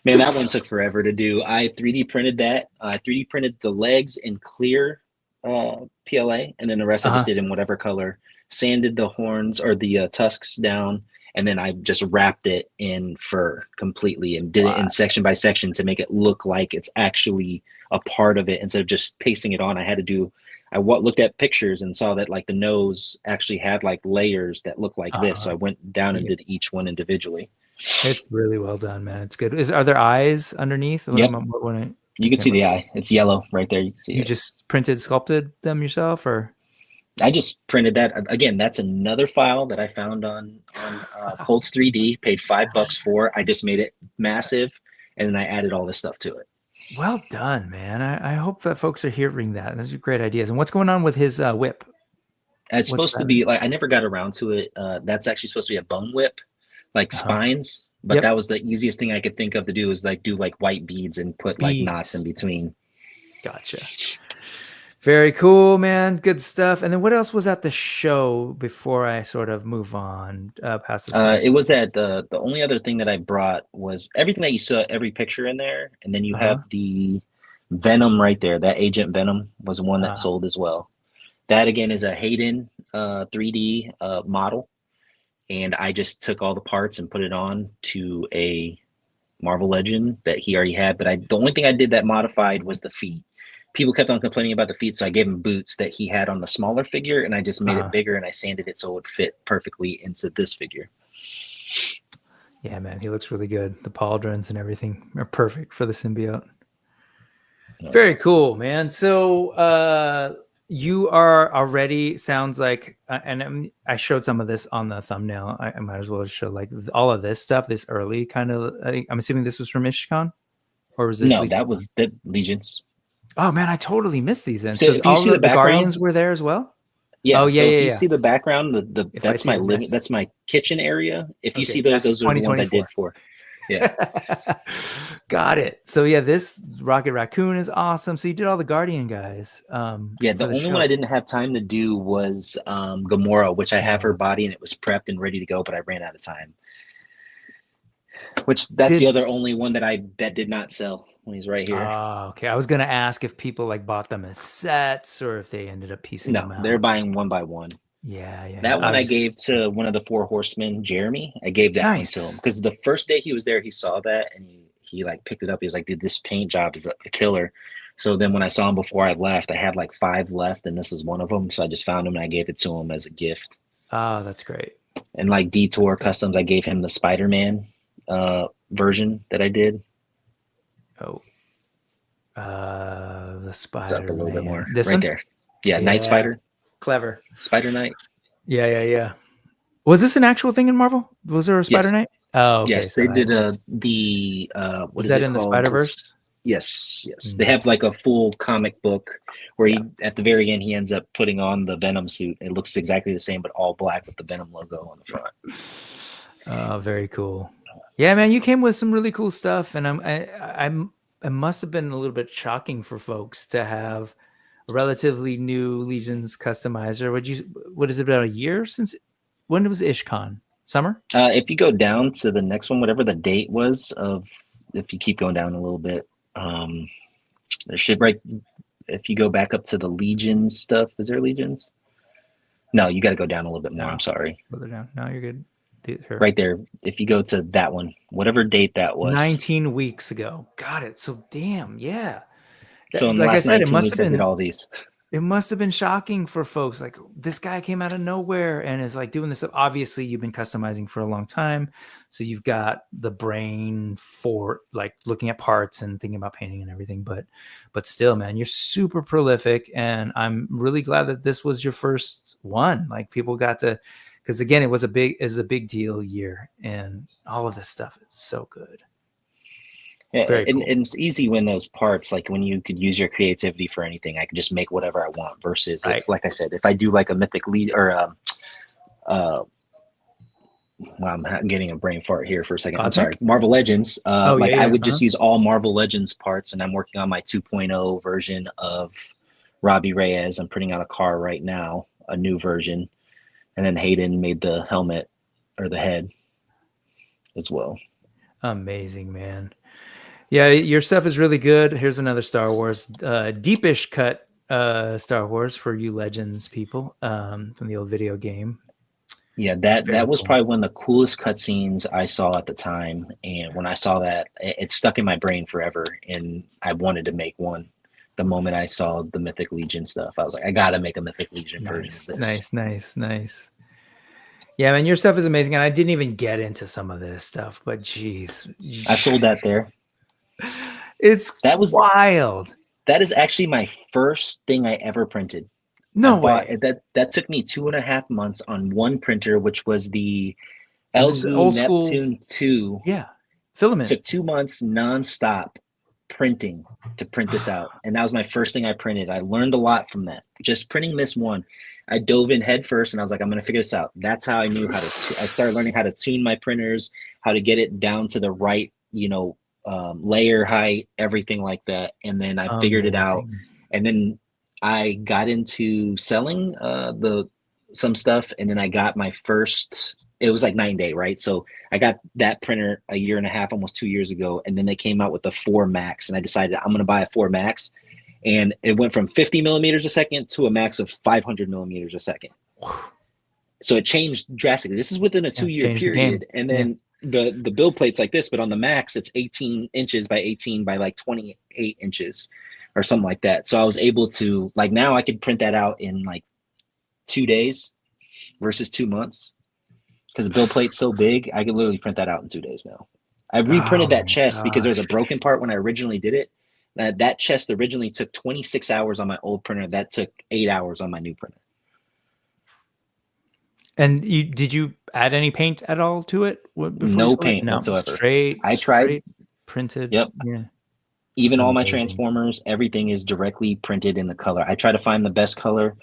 Speaker 3: Man, that one took forever to do. I 3D printed that. I 3D printed the legs in clear PLA, and then the rest I just did in whatever color, sanded the horns or the tusks down, and then I just wrapped it in fur completely and did it in section by section to make it look like it's actually a part of it instead of just pasting it on. I looked at pictures and saw that like the nose actually had like layers that look like this, so I went down and did each one individually.
Speaker 2: It's really well done, man. It's good. Are there eyes underneath?
Speaker 3: Yep. You can see the eye. It's yellow right there. You can see
Speaker 2: You
Speaker 3: it.
Speaker 2: just sculpted them yourself, or?
Speaker 3: I just printed that. Again, that's another file that I found on Colts 3D, paid $5 for. I just made it massive, and then I added all this stuff to it.
Speaker 2: Well done, man. I hope that folks are hearing that. Those are great ideas. And what's going on with his whip?
Speaker 3: It's supposed to be like, I never got around to it. That's actually supposed to be a bone whip, like spines. But that was the easiest thing I could think of to do, is like do like white beads and put like knots in between.
Speaker 2: Gotcha. Very cool, man. Good stuff. And then what else was at the show before I sort of move on past the
Speaker 3: it was that the only other thing that I brought was everything that you saw, every picture in there. And then you have the Venom right there. That Agent Venom was one that sold as well. That again is a Hayden 3D model. And I just took all the parts and put it on to a Marvel Legend that he already had. But the only thing I did that modified was the feet. People kept on complaining about the feet, so I gave him boots that he had on the smaller figure, and I just made it bigger, and I sanded it so it would fit perfectly into this figure.
Speaker 2: Yeah, man, he looks really good. The pauldrons and everything are perfect for the symbiote. Very cool, man. So you are already, sounds like, and I showed some of this on the thumbnail. I might as well show like all of this stuff, this early kind of, I'm assuming this was from IshCon? Or was this
Speaker 3: No, that was the Legions.
Speaker 2: Oh man, I totally missed these. And
Speaker 3: so if you see the
Speaker 2: Guardians were there as well.
Speaker 3: Yeah. If you see the background, that's my living. That's my kitchen area. If you see those are the ones I did for. Yeah.
Speaker 2: Got it. So yeah, this Rocket Raccoon is awesome. So you did all the Guardian guys.
Speaker 3: Yeah. The only one I didn't have time to do was Gamora, which I have her body and it was prepped and ready to go, but I ran out of time. Which that's the other only one that did not sell. He's right here.
Speaker 2: Oh, okay. I was gonna ask if people like bought them as sets or if they ended up piecing them out.
Speaker 3: They're buying one by one.
Speaker 2: Yeah.
Speaker 3: That one I gave to one of the 4 horsemen, Jeremy. I gave that one to him because the first day he was there, he saw that and he like picked it up. He was like, "Dude, this paint job is a killer." So then when I saw him before I left, I had like 5 left, and this is one of them. So I just found him and I gave it to him as a gift.
Speaker 2: Oh, that's great.
Speaker 3: And like Detour Customs, I gave him the Spider-Man version that I did.
Speaker 2: Oh, the Spider.
Speaker 3: Up a little bit more.
Speaker 2: This
Speaker 3: right
Speaker 2: one?
Speaker 3: there. Yeah, Night Spider.
Speaker 2: Clever.
Speaker 3: Spider Knight.
Speaker 2: Yeah. Was this an actual thing in Marvel? Was there a Spider Knight? Oh, okay.
Speaker 3: Yes, they did the what is that
Speaker 2: in the Spider-Verse?
Speaker 3: Yes. They have like a full comic book where he at the very end he ends up putting on the Venom suit. It looks exactly the same, but all black with the Venom logo on the front.
Speaker 2: Oh, very cool. Yeah, man, you came with some really cool stuff, and it must have been a little bit shocking for folks to have a relatively new Legions customizer. What is it, about a year since? When was IshCon? Summer?
Speaker 3: If you go down to the next one, whatever the date was if you keep going down a little bit, there should if you go back up to the Legions stuff, is there Legions? No, you got to go down a little bit more. No. I'm sorry.
Speaker 2: Further down. No, you're good. Here.
Speaker 3: Right there. If you go to that one, whatever date that was,
Speaker 2: 19 weeks ago. Got it. So damn, yeah.
Speaker 3: So like I said, it must have been all these.
Speaker 2: It must have been shocking for folks. Like, this guy came out of nowhere and is like doing this stuff. Obviously, you've been customizing for a long time, so you've got the brain for like looking at parts and thinking about painting and everything. But still, man, you're super prolific, and I'm really glad that this was your first one. Like, people got to, because again, it was a big deal year, and all of this stuff is so good.
Speaker 3: Yeah, and it's easy when those parts, like when you could use your creativity for anything, I can just make whatever I want. Versus, if, like I said, if I do like a mythic lead or well, I'm getting a brain fart here for a second. I'm sorry, Marvel Legends. I would just use all Marvel Legends parts, and I'm working on my 2.0 version of Robbie Reyes. I'm putting out a car right now, a new version, and then Hayden made the helmet or the head as well.
Speaker 2: Amazing, man. Yeah, your stuff is really good. Here's another Star Wars, deepish cut Star Wars for you Legends people from the old video game.
Speaker 3: Yeah, that was probably one of the coolest cutscenes I saw at the time. And when I saw that, it stuck in my brain forever. And I wanted to make one. The moment I saw the Mythic Legion stuff, I was like, I got to make a Mythic Legion version of this.
Speaker 2: Nice. Yeah, man, your stuff is amazing. And I didn't even get into some of this stuff, but geez.
Speaker 3: I sold that there.
Speaker 2: It's
Speaker 3: That was
Speaker 2: wild.
Speaker 3: that is actually my first thing I ever printed.
Speaker 2: No
Speaker 3: I bought
Speaker 2: way.
Speaker 3: that took me 2.5 months on one printer, which was the
Speaker 2: And this is
Speaker 3: Elegoo
Speaker 2: old school.
Speaker 3: Neptune 2.
Speaker 2: Yeah. Filament.
Speaker 3: Took 2 months nonstop printing to print this out. And that was my first thing I printed. I learned a lot from that. Just printing this one. I dove in head first and I was like, I'm going to figure this out. That's how I knew how to, I started learning how to tune my printers, how to get it down to the right, layer height, everything like that. And then I figured it out. And then I got into selling some stuff. And then I got my first, it was like 9-day, right? So I got that printer a year and a half, almost 2 years ago. And then they came out with the 4 Max and I decided I'm going to buy a 4 Max. And it went from 50 millimeters a second to a max of 500 millimeters a second. So it changed drastically. This is within a 2-year period. And then the build plate's like this, but on the Max, it's 18 inches by 18 by like 28 inches or something like that. So I was able to, like, now I could print that out in like 2 days versus 2 months. Because the build plate's so big, I could literally print that out in 2 days now. I reprinted that chest because there was a broken part when I originally did it. That chest originally took 26 hours on my old printer. That took 8 hours on my new printer.
Speaker 2: And did you add any paint at all to it?
Speaker 3: No paint whatsoever.
Speaker 2: Straight printed.
Speaker 3: Yep.
Speaker 2: Yeah.
Speaker 3: Even all my transformers, everything is directly printed in the color. I try to find the best color,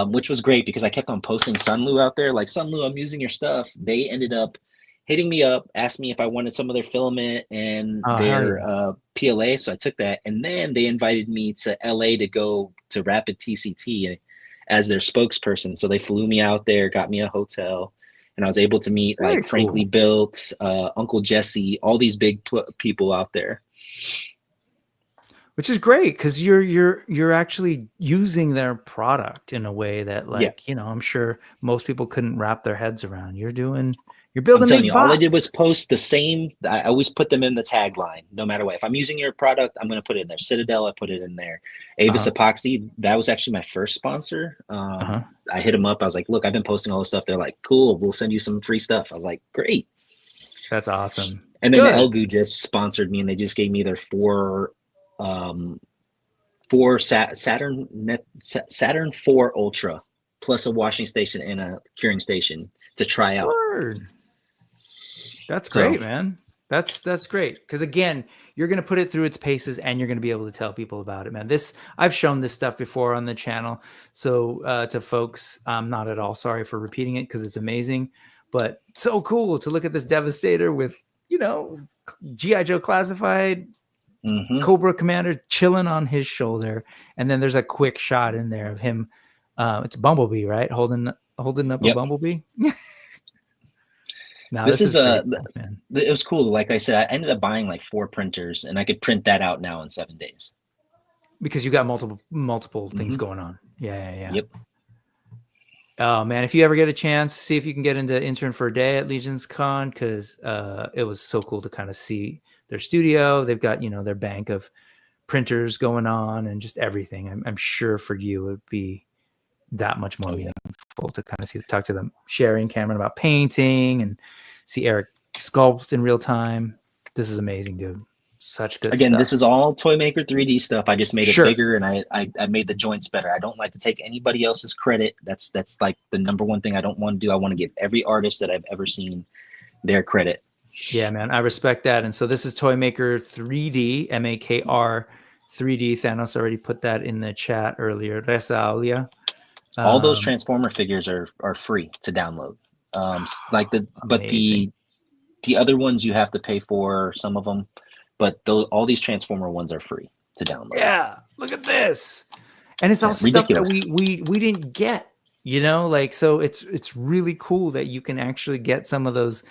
Speaker 3: which was great because I kept on posting Sunlu out there. Like, Sunlu, I'm using your stuff. They ended up hitting me up, asked me if I wanted some of their filament and their PLA. So I took that. And then they invited me to LA to go to Rapid TCT as their spokesperson. So they flew me out there, got me a hotel, and I was able to meet Frankly Built, Uncle Jesse, all these big people out there.
Speaker 2: Which is great because you're actually using their product in a way that, I'm sure most people couldn't wrap their heads around. You're building.
Speaker 3: I'm telling you, all I did was post the same. I always put them in the tagline, no matter what. If I'm using your product, I'm going to put it in there. Citadel, I put it in there. Avis Epoxy, that was actually my first sponsor. I hit them up. I was like, look, I've been posting all this stuff. They're like, cool, we'll send you some free stuff. I was like, great.
Speaker 2: That's awesome.
Speaker 3: And then Elgu just sponsored me, and they just gave me their four Saturn 4 Ultra plus a washing station and a curing station to try out.
Speaker 2: That's great, man. That's great because, again, you're going to put it through its paces and you're going to be able to tell people about it, man. I've shown this stuff before on the channel, so to folks, I'm not at all sorry for repeating it because it's amazing, but so cool to look at this Devastator with G.I. Joe classified Cobra Commander chilling on his shoulder, and then there's a quick shot in there of him. It's Bumblebee, right? Holding up a Bumblebee. No, this is great stuff, man.
Speaker 3: It was cool. Like I said, I ended up buying like 4 printers, and I could print that out now in 7 days
Speaker 2: because you got multiple things going on. Yeah.
Speaker 3: Yep.
Speaker 2: Oh man, if you ever get a chance, see if you can get into intern for a day at Legions Con because it was so cool to kind of see their studio. They've got their bank of printers going on and just everything. I'm sure for you it would be that much more meaningful to kind of talk to them, Sherry and Cameron about painting and see Eric sculpt in real time. This is amazing, dude. Such good stuff.
Speaker 3: This is all Toymaker 3D stuff. I just made it bigger and I made the joints better. I don't like to take anybody else's credit. That's like the number one thing I don't want to do. I want to give every artist that I've ever seen their credit.
Speaker 2: Yeah, man, I respect that. And so this is Toymaker 3D, MAKR 3D. Thanos already put that in the chat earlier. Resalia.
Speaker 3: All those Transformer figures are free to download. But the other ones you have to pay for some of them, but all these Transformer ones are free to download.
Speaker 2: Yeah, look at this, and it's all stuff that we didn't get. So it's really cool that you can actually get some of those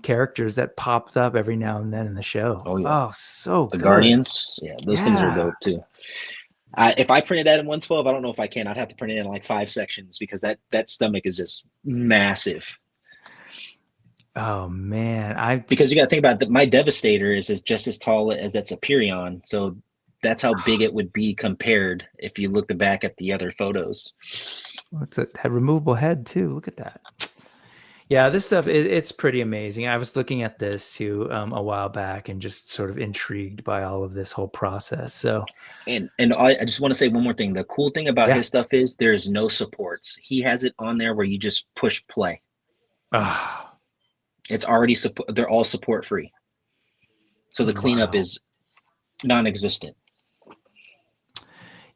Speaker 2: characters that popped up every now and then in the show. Oh, so
Speaker 3: the
Speaker 2: good.
Speaker 3: Guardians, those things are dope too. If I printed that in 112, I don't know if I can. I'd have to print it in like 5 sections because that stomach is just massive.
Speaker 2: Oh man,
Speaker 3: because you got to think about that. My Devastator is just as tall as that Superion, so that's how big it would be compared if you look back at the other photos.
Speaker 2: What's it? That removable head too. Look at that. Yeah, this stuff, it's pretty amazing. I was looking at this too a while back and just sort of intrigued by all of this whole process. So,
Speaker 3: And I just want to say one more thing. The cool thing about
Speaker 2: yeah.
Speaker 3: his stuff is there's no supports. He has it on there where you just push play.
Speaker 2: Ah,
Speaker 3: It's already they're all support free. So the cleanup
Speaker 2: wow.
Speaker 3: is non-existent.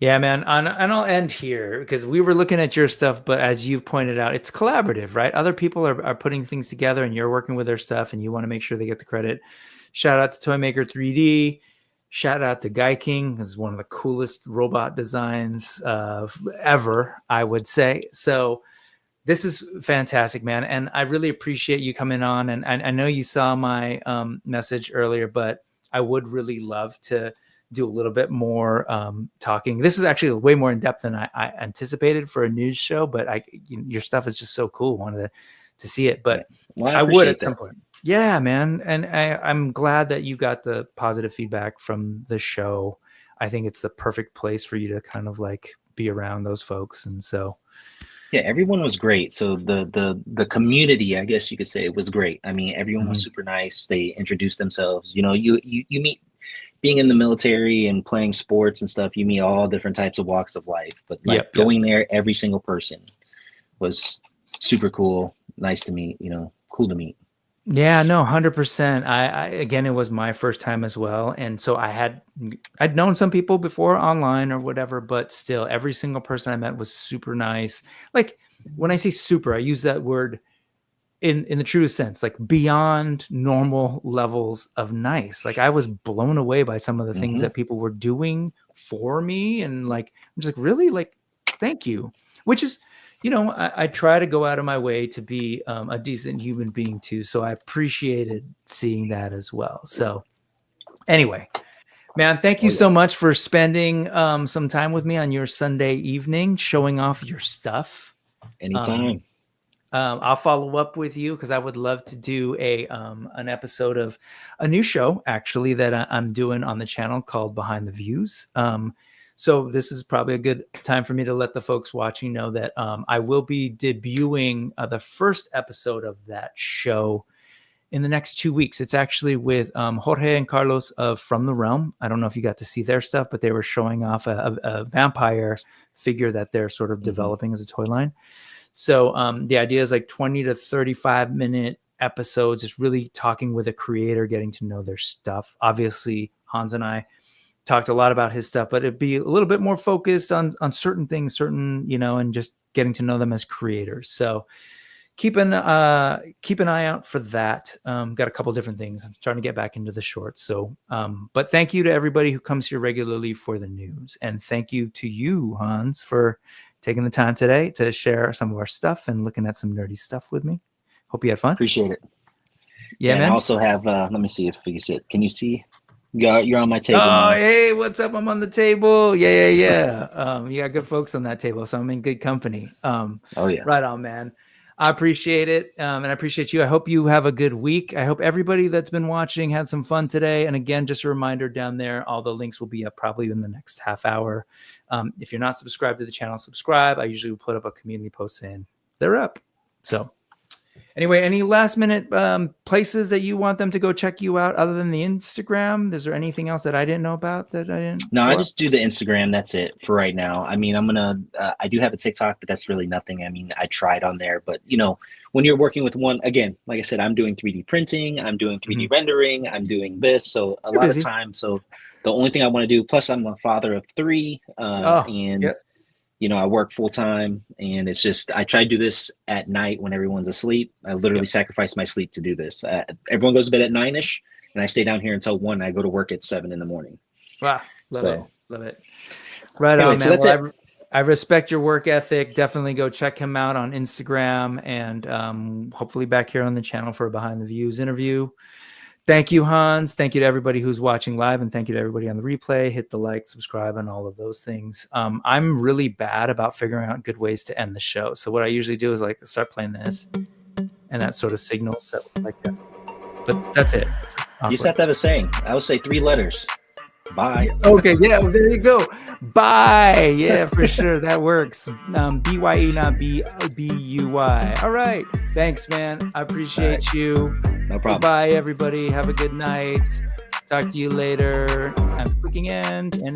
Speaker 2: Yeah, man. And I'll end here because we were looking at your stuff, but as you've pointed out, it's collaborative, right? Other people are putting things together and you're working with their stuff and you want to make sure they get the credit. Shout out to Toymaker 3D. Shout out to Guy King. This is one of the coolest robot designs ever, I would say. So this is fantastic, man. And I really appreciate you coming on. And I know you saw my message earlier, but I would really love to do a little bit more talking. This is actually way more in depth than I anticipated for a news show, but your stuff is just so cool. Wanted to see it, but
Speaker 3: well,
Speaker 2: I would at some point. Yeah, man. And I'm glad that you got the positive feedback from the show. I think it's the perfect place for you to kind of like be around those folks. And so,
Speaker 3: yeah, everyone was great. So the community, I guess you could say, was great. I mean, everyone was super nice. They introduced themselves. You know, you meet, being in the military and playing sports and stuff, you meet all different types of walks of life. But like going there, every single person was super cool. Nice to meet, you know, cool to meet.
Speaker 2: Yeah, no, 100%. I again, it was my first time as well. And so I'd known some people before online or whatever, but still every single person I met was super nice. Like when I say super, I use that word in the truest sense, like beyond normal levels of nice. Like I was blown away by some of the things that people were doing for me. And like, I'm just like, really? Like, thank you. Which is, you know, I try to go out of my way to be a decent human being too. So I appreciated seeing that as well. So anyway, man, thank you so much for spending some time with me on your Sunday evening, showing off your stuff.
Speaker 3: Anytime.
Speaker 2: I'll follow up with you because I would love to do an episode of a new show actually that I'm doing on the channel called Behind the Views. So this is probably a good time for me to let the folks watching know that I will be debuting the first episode of that show in the next 2 weeks. It's actually with Jorge and Carlos of From the Realm. I don't know if you got to see their stuff, but they were showing off a vampire figure that they're sort of developing as a toy line. So the idea is like 20 to 35 minute episodes, just really talking with a creator, getting to know their stuff. Obviously, Hans and I talked a lot about his stuff, but it'd be a little bit more focused on certain things, you know, and just getting to know them as creators. So keep an eye out for that. Got a couple different things. I'm trying to get back into the shorts. So, but thank you to everybody who comes here regularly for the news. And thank you to you, Hans, for taking the time today to share some of our stuff and looking at some nerdy stuff with me. Hope you had fun.
Speaker 3: Appreciate it.
Speaker 2: Yeah, man.
Speaker 3: And I also have, let me see if you can see it. Can you see? You're on my table.
Speaker 2: Oh,
Speaker 3: now.
Speaker 2: Hey, what's up? I'm on the table. Yeah. You got good folks on that table, so I'm in good company.
Speaker 3: Oh yeah.
Speaker 2: Right on, man. I appreciate it. And I appreciate you. I hope you have a good week. I hope everybody that's been watching had some fun today. And again, just a reminder down there, all the links will be up probably in the next half hour. If you're not subscribed to the channel, subscribe. I usually put up a community post saying they're up. So anyway, any last minute places that you want them to go check you out other than the Instagram? Is there anything else that I didn't know about that I didn't?
Speaker 3: No, I just do the Instagram. That's it for right now. I mean, I do have a TikTok, but that's really nothing. I mean, I tried on there, but you know, when you're working with one, again, like I said, I'm doing 3D printing, I'm doing 3D rendering, I'm doing this. So a lot of time. So the only thing I want to do, plus I'm a father of 3 you know, I work full time, and it's just, I try to do this at night when everyone's asleep. I literally sacrifice my sleep to do this. Everyone goes to bed at 9ish, and I stay down here until 1. I go to work at 7 in the morning.
Speaker 2: Wow. Love it. Right on, man. So that's it. I respect your work ethic. Definitely go check him out on Instagram, and hopefully back here on the channel for a Behind the Views interview. Thank you, Hans. Thank you to everybody who's watching live, and thank you to everybody on the replay. Hit the like, subscribe, and all of those things. I'm really bad about figuring out good ways to end the show. So what I usually do is like start playing this, and that sort of signals that like that. But that's it.
Speaker 3: You just have to have a saying. I would say 3 letters. Bye.
Speaker 2: Okay, yeah, well, there you go. Bye. Yeah, for sure. That works. BYE, not BUY. All right. Thanks, man. I appreciate you.
Speaker 3: No problem.
Speaker 2: Goodbye, everybody. Have a good night. Talk to you later. I'm clicking end. And